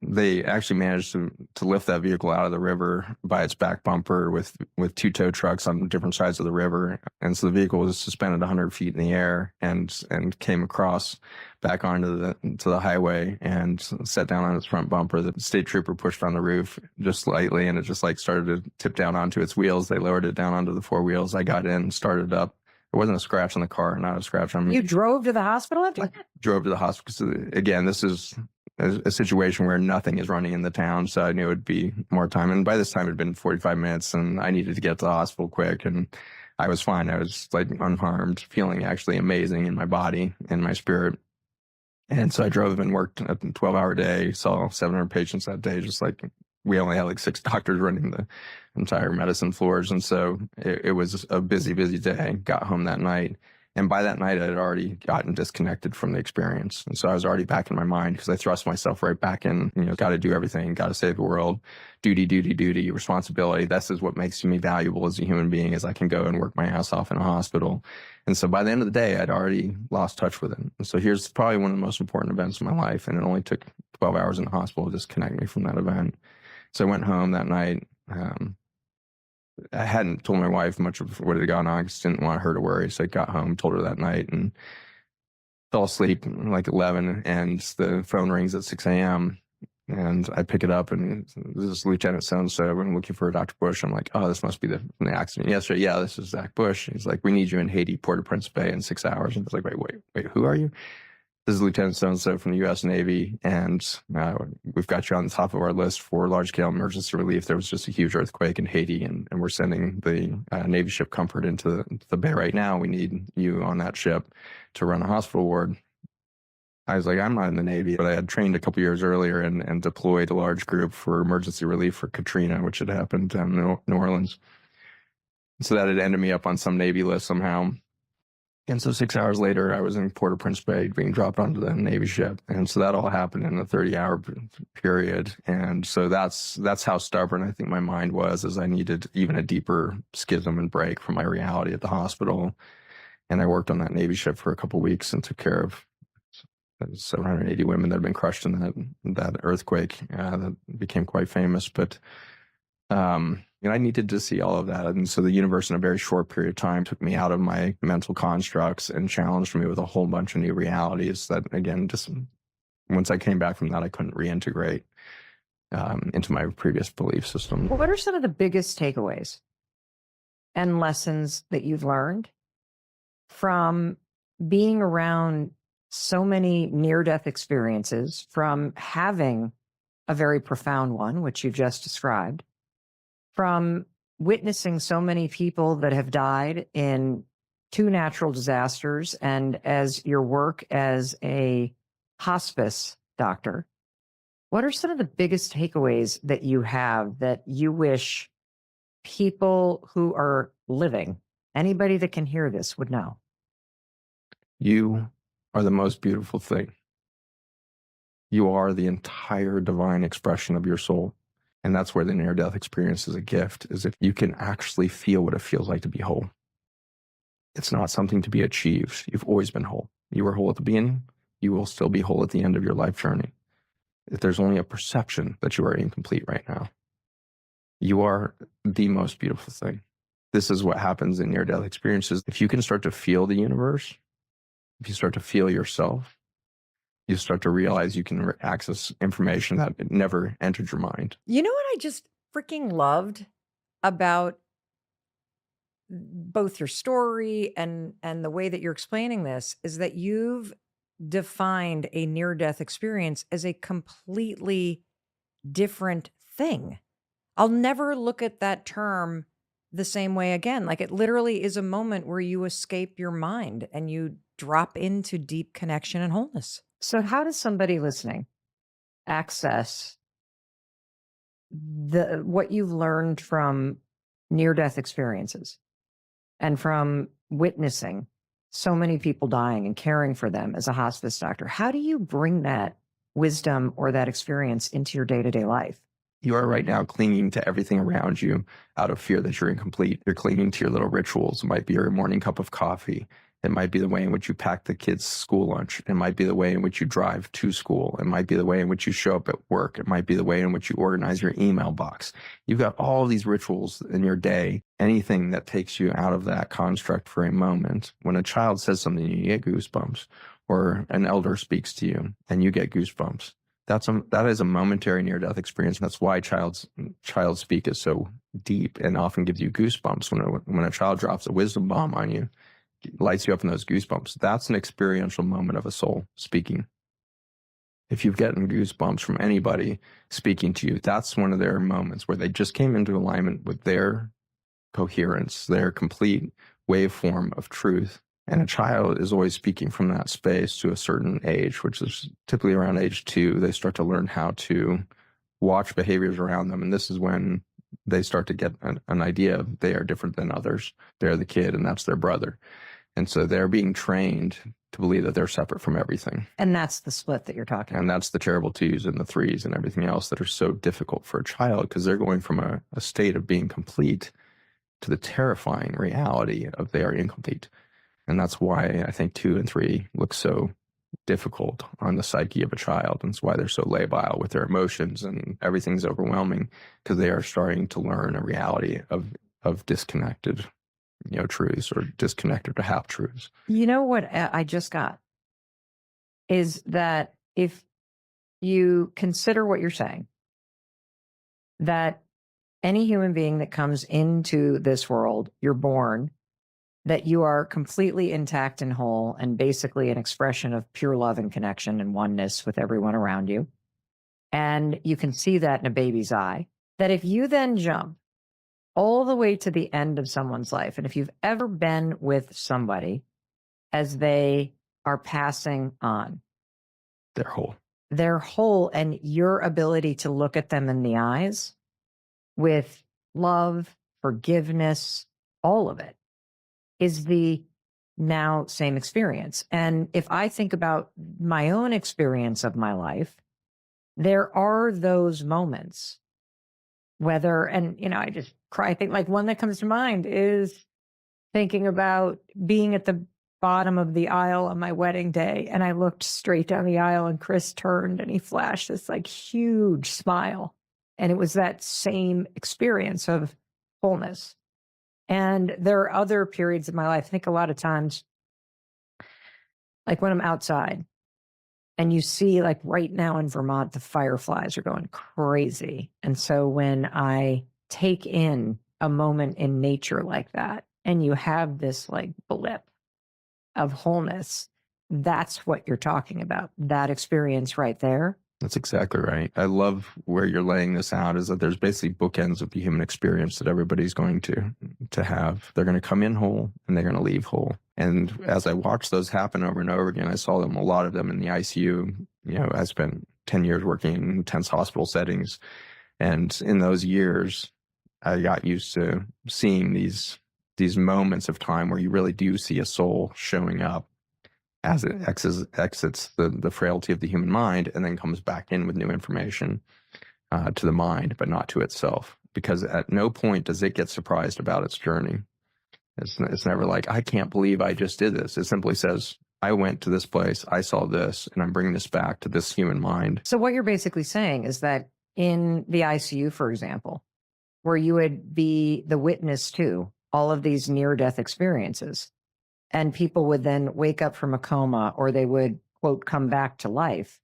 they actually managed to lift that vehicle out of the river by its back bumper with two tow trucks on different sides of the river. And so the vehicle was suspended 100 feet in the air and came across back onto the highway and set down on its front bumper. The state trooper pushed on the roof just lightly, and it just like started to tip down onto its wheels. They lowered it down onto the four wheels. I got in, started up. There wasn't a scratch on the car, not a scratch on me. You drove to the hospital after that? Drove to the hospital. Again, this is a situation where nothing is running in the town, so I knew it would be more time. And by this time, it had been 45 minutes, and I needed to get to the hospital quick. And I was fine. I was like unharmed, feeling actually amazing in my body and my spirit. And so I drove and worked a 12-hour day, saw 700 patients that day, just like we only had like 6 doctors running the entire medicine floors. And so it was a busy, busy day. Got home that night. And by that night, I had already gotten disconnected from the experience. And so I was already back in my mind because I thrust myself right back in, got to do everything, got to save the world, duty, responsibility. This is what makes me valuable as a human being, is I can go and work my ass off in a hospital. And so by the end of the day, I'd already lost touch with it. And so here's probably one of the most important events of my life. And it only took 12 hours in the hospital to disconnect me from that event. So I went home that night. I hadn't told my wife much of what had gone on because I didn't want her to worry. So I got home, told her that night, and fell asleep like 11. And the phone rings at 6 a.m. And I pick it up, and this is Lieutenant so-and-so. I'm looking for Dr. Bush. I'm like, oh, this must be the accident yesterday. Yeah, this is Zach Bush. He's like, we need you in Haiti, Port-au-Prince Bay in 6 hours. And I was like, wait, who are you? This is Lieutenant so-and-so from the U.S. Navy, and we've got you on the top of our list for large-scale emergency relief. There was just a huge earthquake in Haiti, and we're sending the Navy ship Comfort into the bay right now. We need you on that ship to run a hospital ward. I was like, I'm not in the Navy, but I had trained a couple years earlier and deployed a large group for emergency relief for Katrina, which had happened in New Orleans. So that had ended me up on some Navy list somehow. And so 6 hours later, I was in Port-au-Prince Bay being dropped onto the Navy ship. And so that all happened in a 30-hour period. And so that's how stubborn I think my mind was, as I needed even a deeper schism and break from my reality at the hospital. And I worked on that Navy ship for a couple of weeks and took care of 780 women that had been crushed in that earthquake that became quite famous. But I needed to see all of that. And so the universe in a very short period of time took me out of my mental constructs and challenged me with a whole bunch of new realities that, again, just once I came back from that, I couldn't reintegrate into my previous belief system. What are some of the biggest takeaways and lessons that you've learned from being around so many near-death experiences, from having a very profound one, which you just described, from witnessing so many people that have died in 2 natural disasters, and as your work as a hospice doctor, what are some of the biggest takeaways that you have that you wish people who are living, anybody that can hear this, would know? You are the most beautiful thing. You are the entire divine expression of your soul. And that's where the near-death experience is a gift, is if you can actually feel what it feels like to be whole. It's not something to be achieved. You've always been whole. You were whole at the beginning. You will still be whole at the end of your life journey. If there's only a perception that you are incomplete right now, you are the most beautiful thing. This is what happens in near-death experiences. If you can start to feel the universe, if you start to feel yourself, you start to realize you can access information that never entered your mind. You know what I just freaking loved about both your story and the way that you're explaining this is that you've defined a near-death experience as a completely different thing. I'll never look at that term the same way again. Like, it literally is a moment where you escape your mind and you drop into deep connection and wholeness. So how does somebody listening access what you've learned from near-death experiences and from witnessing so many people dying and caring for them as a hospice doctor? How do you bring that wisdom or that experience into your day-to-day life? You are right now clinging to everything around you out of fear that you're incomplete. You're clinging to your little rituals. It might be your morning cup of coffee. It might be the way in which you pack the kids' school lunch. It might be the way in which you drive to school. It might be the way in which you show up at work. It might be the way in which you organize your email box. You've got all these rituals in your day. Anything that takes you out of that construct for a moment. When a child says something, you get goosebumps, or an elder speaks to you and you get goosebumps. That is a momentary near-death experience. And that's why child speak is so deep and often gives you goosebumps. When a child drops a wisdom bomb on you, it lights you up in those goosebumps. That's an experiential moment of a soul speaking. If you've gotten goosebumps from anybody speaking to you, that's one of their moments where they just came into alignment with their coherence, their complete waveform of truth. And a child is always speaking from that space to a certain age, which is typically around age 2. They start to learn how to watch behaviors around them. And this is when they start to get an idea they are different than others. They're the kid and that's their brother. And so they're being trained to believe that they're separate from everything. And that's the split that you're talking about. And that's the terrible 2s and the 3s and everything else that are so difficult for a child, because they're going from a state of being complete to the terrifying reality of they are incomplete. And that's why I think 2 and 3 look so difficult on the psyche of a child. And it's why they're so labile with their emotions and everything's overwhelming, because they are starting to learn a reality of disconnected, truths, or disconnected to half truths. You know what I just got is that if you consider what you're saying, that any human being that comes into this world, you're born, that you are completely intact and whole and basically an expression of pure love and connection and oneness with everyone around you. And you can see that in a baby's eye. That if you then jump all the way to the end of someone's life, and if you've ever been with somebody as they are passing on, They're whole. And your ability to look at them in the eyes with love, forgiveness, all of it, is the now same experience. And if I think about my own experience of my life, there are those moments, I just cry. I think like one that comes to mind is thinking about being at the bottom of the aisle on my wedding day. And I looked straight down the aisle and Chris turned and he flashed this like huge smile. And it was that same experience of wholeness. And there are other periods of my life. I think a lot of times, like when I'm outside and you see, like right now in Vermont, the fireflies are going crazy. And so when I take in a moment in nature like that, and you have this like blip of wholeness, that's what you're talking about. That experience right there. That's exactly right. I love where you're laying this out, is that there's basically bookends of the human experience that everybody's going to have. They're going to come in whole and they're going to leave whole. And as I watched those happen over and over again, I saw a lot of them in the ICU. I spent 10 years working in intense hospital settings. And in those years, I got used to seeing these moments of time where you really do see a soul showing up as it exits the frailty of the human mind and then comes back in with new information to the mind, but not to itself. Because at no point does it get surprised about its journey. It's never like, I can't believe I just did this. It simply says, I went to this place, I saw this, and I'm bringing this back to this human mind. So what you're basically saying is that in the ICU, for example, where you would be the witness to all of these near-death experiences, and people would then wake up from a coma, or they would, quote, come back to life,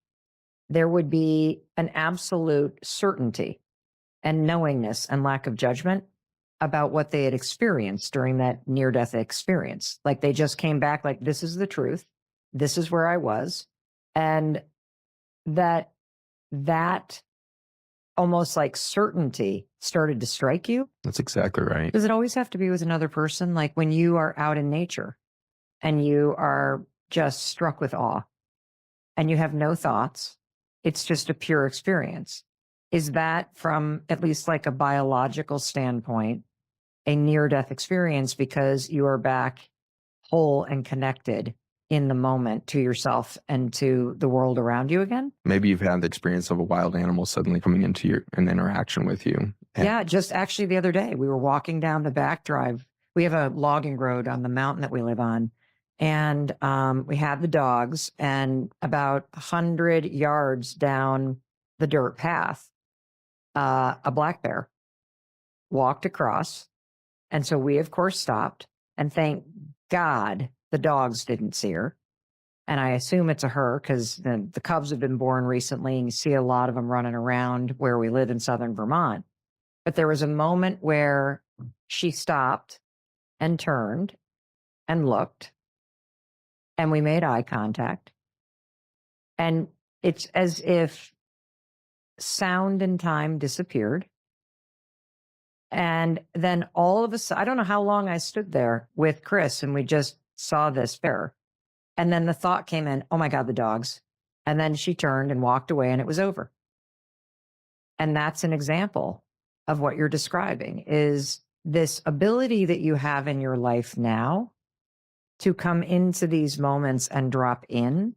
there would be an absolute certainty and knowingness and lack of judgment about what they had experienced during that near-death experience. Like they just came back like, this is the truth. This is where I was. And that almost like certainty started to strike you. That's exactly right. Does it always have to be with another person? Like when you are out in nature and you are just struck with awe and you have no thoughts, it's just a pure experience. Is that, from at least like a biological standpoint, a near-death experience because you are back whole and connected in the moment to yourself and to the world around you again? Maybe you've had the experience of a wild animal suddenly coming into an interaction with you. Yeah, just actually the other day, we were walking down the back drive. We have a logging road on the mountain that we live on. And we had the dogs, and about 100 yards down the dirt path, a black bear walked across. And so we, of course, stopped. And thank God the dogs didn't see her. And I assume it's a her because the cubs have been born recently, and you see a lot of them running around where we live in southern Vermont. But there was a moment where she stopped and turned and looked, and we made eye contact. And it's as if sound and time disappeared. And then all of a sudden, I don't know how long I stood there with Chris, and we just saw this bear. And then the thought came in, oh my God, the dogs. And then she turned and walked away, and it was over. And that's an example of what you're describing, is this ability that you have in your life now to come into these moments and drop in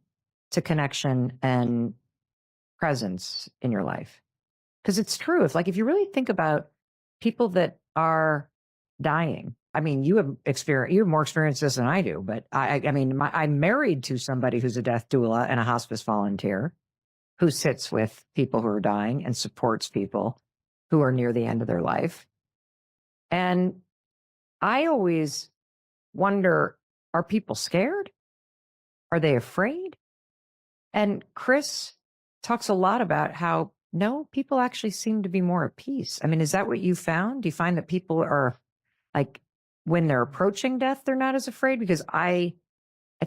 to connection and presence in your life. Because it's true. If you really think about people that are dying, I mean, you have more experience this than I do, but I'm married to somebody who's a death doula and a hospice volunteer who sits with people who are dying and supports people who are near the end of their life. And I always wonder, are people scared? Are they afraid? And Chris talks a lot about how, no, people actually seem to be more at peace. I mean, is that what you found? Do you find that people are like, when they're approaching death, they're not as afraid? Because I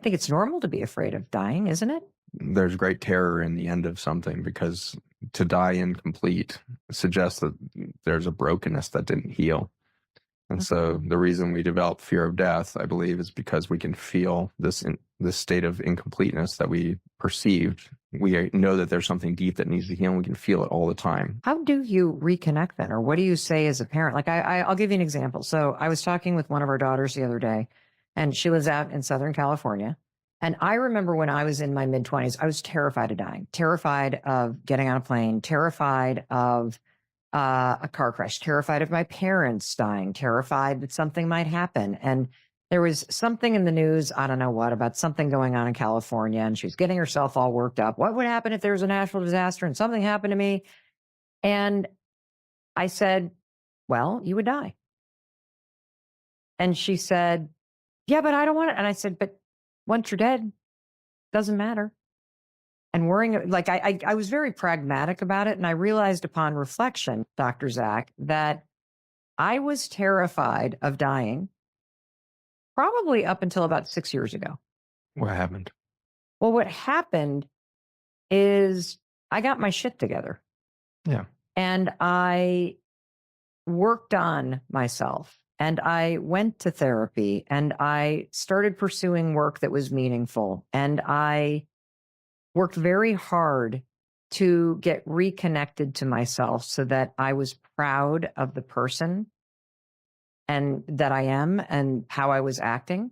think it's normal to be afraid of dying, isn't it? There's great terror in the end of something, because to die incomplete suggests that there's a brokenness that didn't heal. And so the reason we develop fear of death, I believe, is because we can feel this state of incompleteness that we perceived. We know that there's something deep that needs to heal, and we can feel it all the time. How do you reconnect then? Or what do you say as a parent? Like I'll give you an example. So I was talking with one of our daughters the other day, and she lives out in Southern California. And I remember when I was in my mid-20s, I was terrified of dying, terrified of getting on a plane, terrified of a car crash, terrified of my parents dying, terrified that something might happen. And there was something in the news, I don't know what, about something going on in California, and she was getting herself all worked up. What would happen if there was a natural disaster and something happened to me? And I said, well, you would die. And she said, yeah, but I don't want it. And I said, but once you're dead, doesn't matter. And worrying, like I was very pragmatic about it. And I realized upon reflection, Dr. Zach, that I was terrified of dying probably up until about 6 years ago. What happened? Well, what happened is I got my shit together. Yeah. And I worked on myself, and I went to therapy, and I started pursuing work that was meaningful. And I worked very hard to get reconnected to myself so that I was proud of the person and that I am and how I was acting.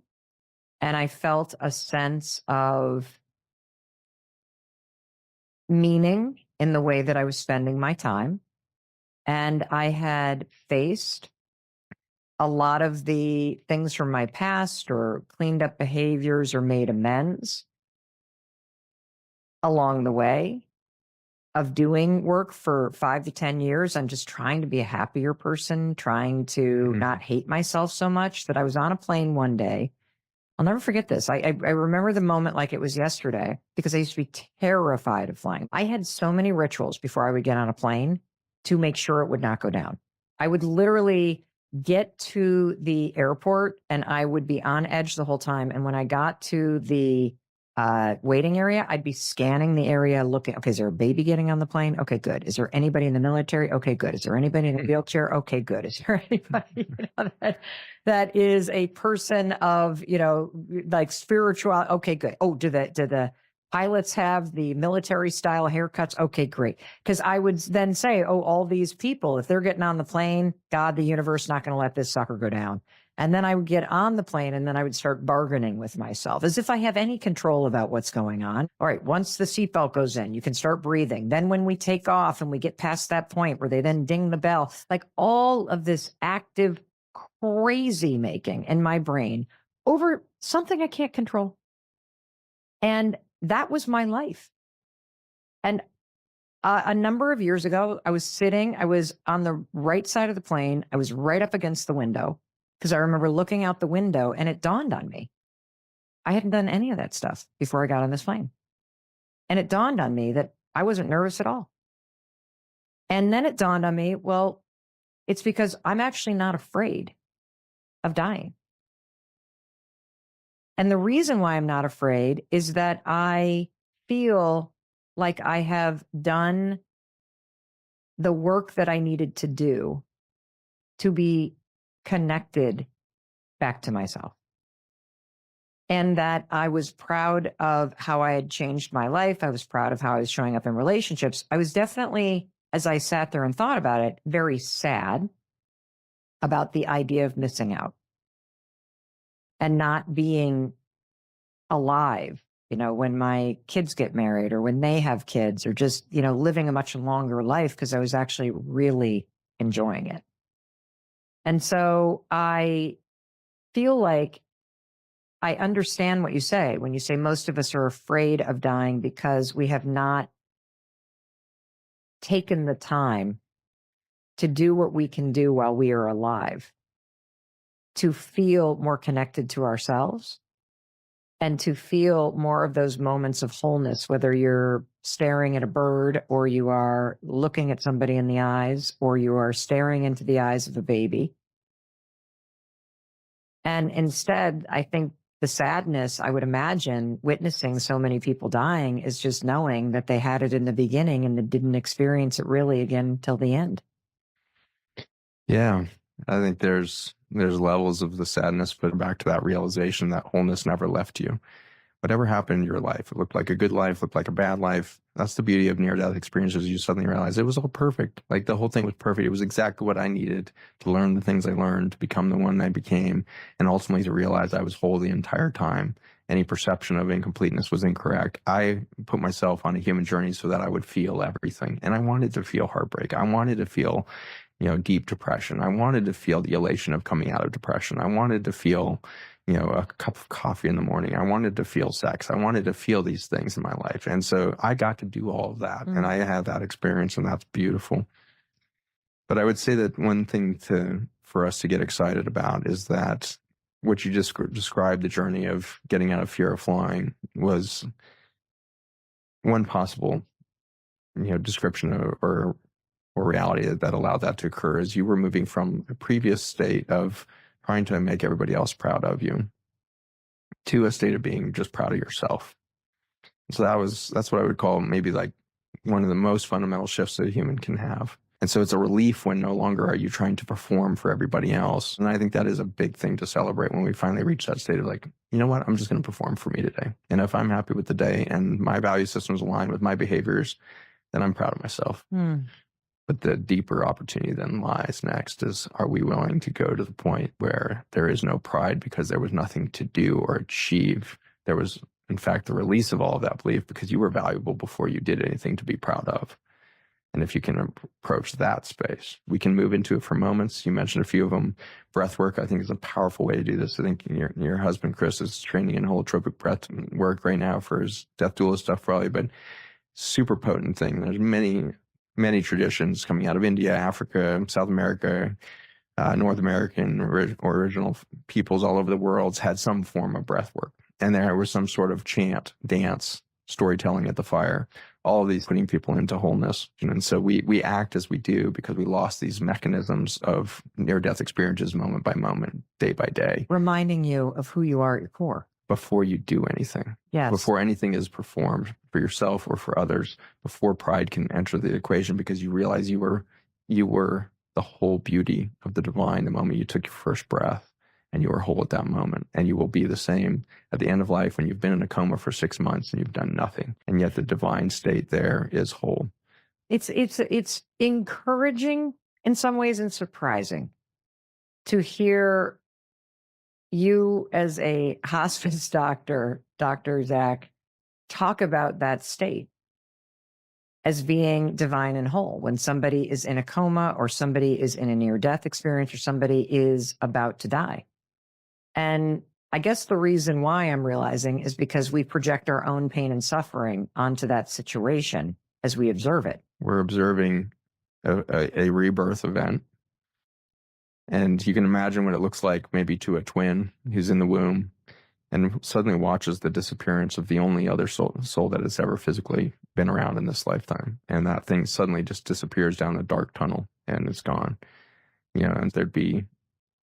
And I felt a sense of meaning in the way that I was spending my time. And I had faced a lot of the things from my past or cleaned up behaviors or made amends along the way of doing work for 5 to 10 years. I'm just trying to be a happier person, trying to not hate myself so much that I was on a plane one day. I'll never forget this. I remember the moment like it was yesterday because I used to be terrified of flying. I had so many rituals before I would get on a plane to make sure it would not go down. I would literally get to the airport and I would be on edge the whole time. And when I got to the waiting area, I'd be scanning the area looking, okay, is there a baby getting on the plane? Okay, good. Is there anybody in the military? Okay, good. Is there anybody in a wheelchair? Okay, good. Is there anybody that is a person of, like spiritual? Okay, good. Oh, do the pilots have the military style haircuts? Okay, great. Because I would then say, oh, all these people, if they're getting on the plane, God, the universe not going to let this sucker go down. And then I would get on the plane and then I would start bargaining with myself as if I have any control about what's going on. All right, once the seatbelt goes in, you can start breathing. Then when we take off and we get past that point where they then ding the bell, like all of this active crazy making in my brain over something I can't control. And that was my life. And a number of years ago, I was on the right side of the plane. I was right up against the window because I remember looking out the window and it dawned on me. I hadn't done any of that stuff before I got on this plane. And it dawned on me that I wasn't nervous at all. And then it dawned on me, well, it's because I'm actually not afraid of dying. And the reason why I'm not afraid is that I feel like I have done the work that I needed to do to be connected back to myself. And that I was proud of how I had changed my life. I was proud of how I was showing up in relationships. I was definitely, as I sat there and thought about it, very sad about the idea of missing out and not being alive, when my kids get married or when they have kids or just, living a much longer life because I was actually really enjoying it. And so I feel like I understand what you say when you say most of us are afraid of dying because we have not taken the time to do what we can do while we are alive, to feel more connected to ourselves and to feel more of those moments of wholeness, whether you're staring at a bird or you are looking at somebody in the eyes or you are staring into the eyes of a baby. And instead, I think the sadness, I would imagine, witnessing so many people dying is just knowing that they had it in the beginning and they didn't experience it really again till the end. Yeah, I think there's levels of the sadness, but back to that realization that wholeness never left you. Whatever happened in your life, it looked like a good life, looked like a bad life. That's the beauty of near-death experiences. You suddenly realize it was all perfect. Like the whole thing was perfect. It was exactly what I needed to learn the things I learned, to become the one I became, and ultimately to realize I was whole the entire time. Any perception of incompleteness was incorrect. I put myself on a human journey so that I would feel everything. And I wanted to feel heartbreak. I wanted to feel, deep depression. I wanted to feel the elation of coming out of depression. I wanted to feel, a cup of coffee in the morning. I wanted to feel sex. I wanted to feel these things in my life. And so I got to do all of that. And I had that experience, and that's beautiful. But I would say that one thing for us to get excited about is that what you just described, the journey of getting out of fear of flying, was one possible, description or reality that allowed that to occur, is you were moving from a previous state of trying to make everybody else proud of you to a state of being just proud of yourself. So that's what I would call maybe like one of the most fundamental shifts that a human can have. And so it's a relief when no longer are you trying to perform for everybody else. And I think that is a big thing to celebrate when we finally reach that state of like, you know what, I'm just going to perform for me today. And if I'm happy with the day and my value systems align with my behaviors, then I'm proud of myself. But the deeper opportunity then lies next is, are we willing to go to the point where there is no pride because there was nothing to do or achieve? There was, in fact, the release of all of that belief because you were valuable before you did anything to be proud of. And if you can approach that space, we can move into it for moments. You mentioned a few of them. Breath work, I think, is a powerful way to do this. I think your husband, Chris, is training in holotropic breath work right now for his death doula stuff, probably, but super potent thing. There's many traditions coming out of India, Africa, South America, North American original peoples all over the world had some form of breath work. And there was some sort of chant, dance, storytelling at the fire, all of these putting people into wholeness. And so we act as we do because we lost these mechanisms of near-death experiences moment by moment, day by day. Reminding you of who you are at your core. Before you do anything. Yes. Before anything is performed for yourself or for others, before pride can enter the equation, because you realize you were the whole beauty of the divine the moment you took your first breath, and you were whole at that moment. And you will be the same at the end of life when you've been in a coma for 6 months and you've done nothing. And yet the divine state there is whole. It's encouraging in some ways and surprising to hear you as a hospice doctor, Dr. Zach, talk about that state as being divine and whole. When somebody is in a coma or somebody is in a near-death experience or somebody is about to die. And I guess the reason why I'm realizing is because we project our own pain and suffering onto that situation as we observe it. We're observing a rebirth event. And you can imagine what it looks like maybe to a twin who's in the womb and suddenly watches the disappearance of the only other soul that has ever physically been around in this lifetime. And that thing suddenly just disappears down a dark tunnel and it's gone. And there'd be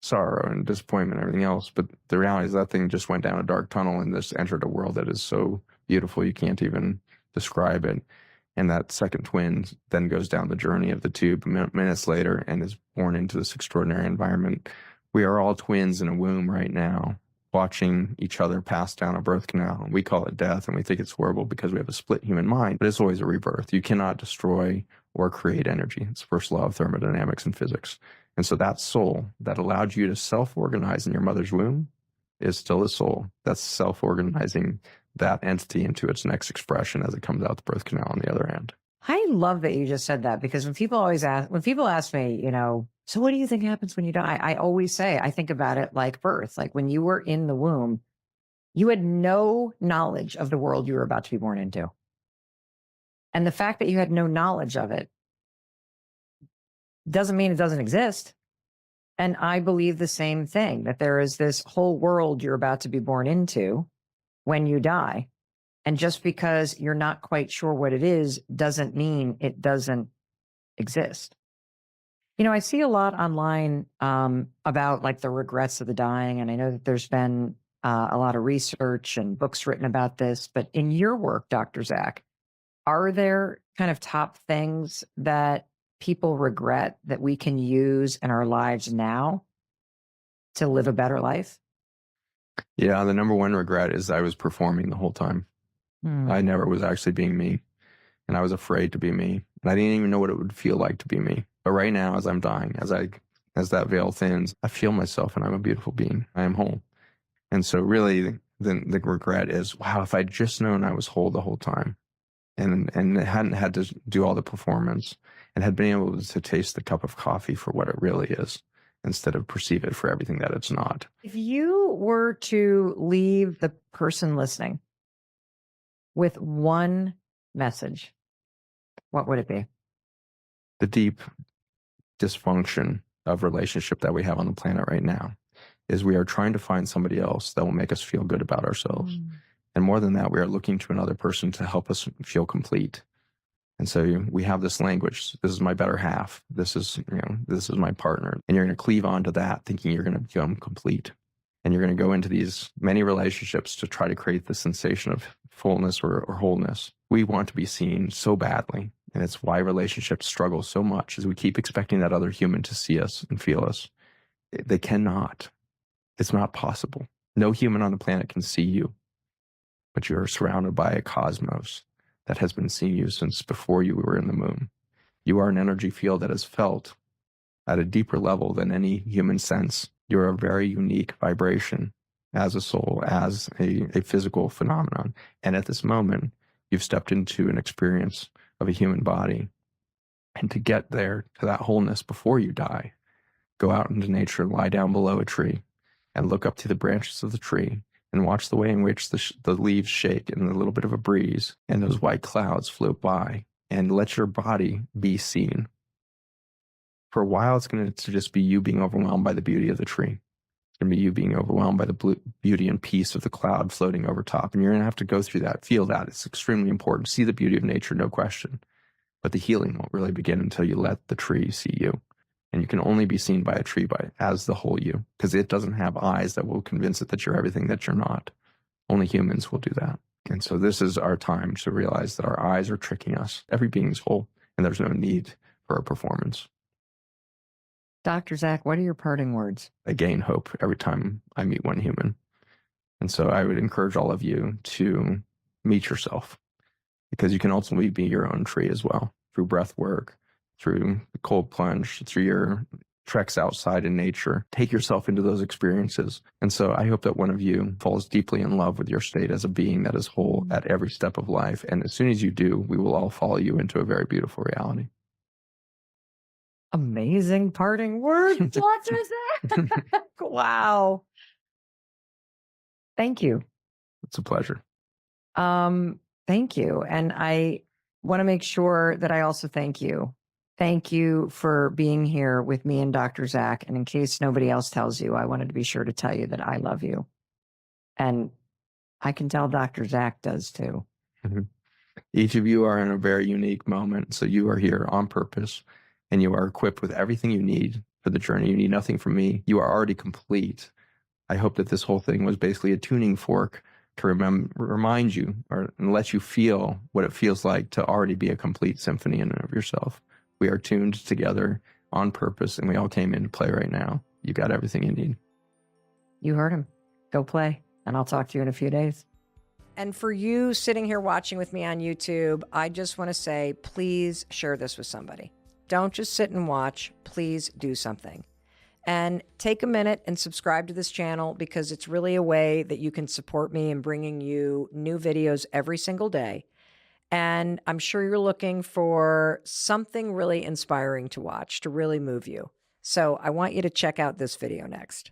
sorrow and disappointment and everything else. But the reality is that thing just went down a dark tunnel and just entered a world that is so beautiful you can't even describe it. And that second twin then goes down the journey of the tube minutes later and is born into this extraordinary environment. We are all twins in a womb right now, watching each other pass down a birth canal. We call it death, and we think it's horrible because we have a split human mind, but it's always a rebirth. You cannot destroy or create energy. It's the first law of thermodynamics and physics. And so that soul that allowed you to self-organize in your mother's womb is still a soul that's self-organizing that entity into its next expression as it comes out the birth canal on the other end. I love that you just said that, because when people ask me, so what do you think happens when you die? I always say, I think about it like birth. Like when you were in the womb, you had no knowledge of the world you were about to be born into. And the fact that you had no knowledge of it doesn't mean it doesn't exist. And I believe the same thing, that there is this whole world you're about to be born into when you die. And just because you're not quite sure what it is doesn't mean it doesn't exist. I see a lot online about like the regrets of the dying. And I know that there's been a lot of research and books written about this. But in your work, Dr. Zach, are there kind of top things that people regret that we can use in our lives now to live a better life? Yeah, the number one regret is I was performing the whole time. I never was actually being me, and I was afraid to be me, and I didn't even know what it would feel like to be me. But right now, as I'm dying, as that veil thins, I feel myself, and I'm a beautiful being. I am whole. And so really, the regret is, wow, if I'd just known I was whole the whole time, and hadn't had to do all the performance, and had been able to taste the cup of coffee for what it really is, instead of perceive it for everything that it's not. If you were to leave the person listening with one message, what would it be? The deep dysfunction of relationship that we have on the planet right now is we are trying to find somebody else that will make us feel good about ourselves. And more than that, we are looking to another person to help us feel complete. And so we have this language. This is my better half. This is my partner. And you're going to cleave onto that thinking you're going to become complete. And you're going to go into these many relationships to try to create the sensation of fullness or wholeness. We want to be seen so badly. And it's why relationships struggle so much, is we keep expecting that other human to see us and feel us. They cannot. It's not possible. No human on the planet can see you, but you're surrounded by a cosmos that has been seeing you since before you were in the moon. You are an energy field that is felt at a deeper level than any human sense. You're a very unique vibration as a soul, as a physical phenomenon. And at this moment, you've stepped into an experience of a human body And to get there to that wholeness before you die, go out into nature, lie down below a tree, and look up to the branches of the tree and watch the way in which the leaves shake in a little bit of a breeze and those white clouds float by, and let your body be seen. For a while, it's going to just be you being overwhelmed by the beauty of the tree. It's going to be you being overwhelmed by the beauty and peace of the cloud floating over top. And you're going to have to go through that, feel that. It's extremely important. See the beauty of nature, no question. But the healing won't really begin until you let the tree see you. And you can only be seen by a tree as the whole you, because it doesn't have eyes that will convince it that you're everything that you're not. Only humans will do that. And so this is our time to realize that our eyes are tricking us. Every being's whole, and there's no need for a performance. Dr. Zach, what are your parting words? I gain hope every time I meet one human. And so I would encourage all of you to meet yourself, because you can ultimately be your own tree as well, through breath work, through the cold plunge, through your treks outside in nature. Take yourself into those experiences. And so I hope that one of you falls deeply in love with your state as a being that is whole at every step of life. And as soon as you do, we will all follow you into a very beautiful reality. Amazing parting words, Dr. Zach. Wow. Thank you. It's a pleasure. Thank you. And I want to make sure that I also thank you. Thank you for being here with me and Dr. Zach. And in case nobody else tells you, I wanted to be sure to tell you that I love you. And I can tell Dr. Zach does too. Mm-hmm. Each of you are in a very unique moment. So you are here on purpose, and you are equipped with everything you need for the journey. You need nothing from me. You are already complete. I hope that this whole thing was basically a tuning fork to remind you and let you feel what it feels like to already be a complete symphony in and of yourself. We are tuned together on purpose, and we all came into play right now. You got everything you need. You heard him. Go play, and I'll talk to you in a few days. And for you sitting here watching with me on YouTube, I just want to say, please share this with somebody. Don't just sit and watch. Please do something. And take a minute and subscribe to this channel, because it's really a way that you can support me in bringing you new videos every single day. And I'm sure you're looking for something really inspiring to watch, to really move you. So I want you to check out this video next.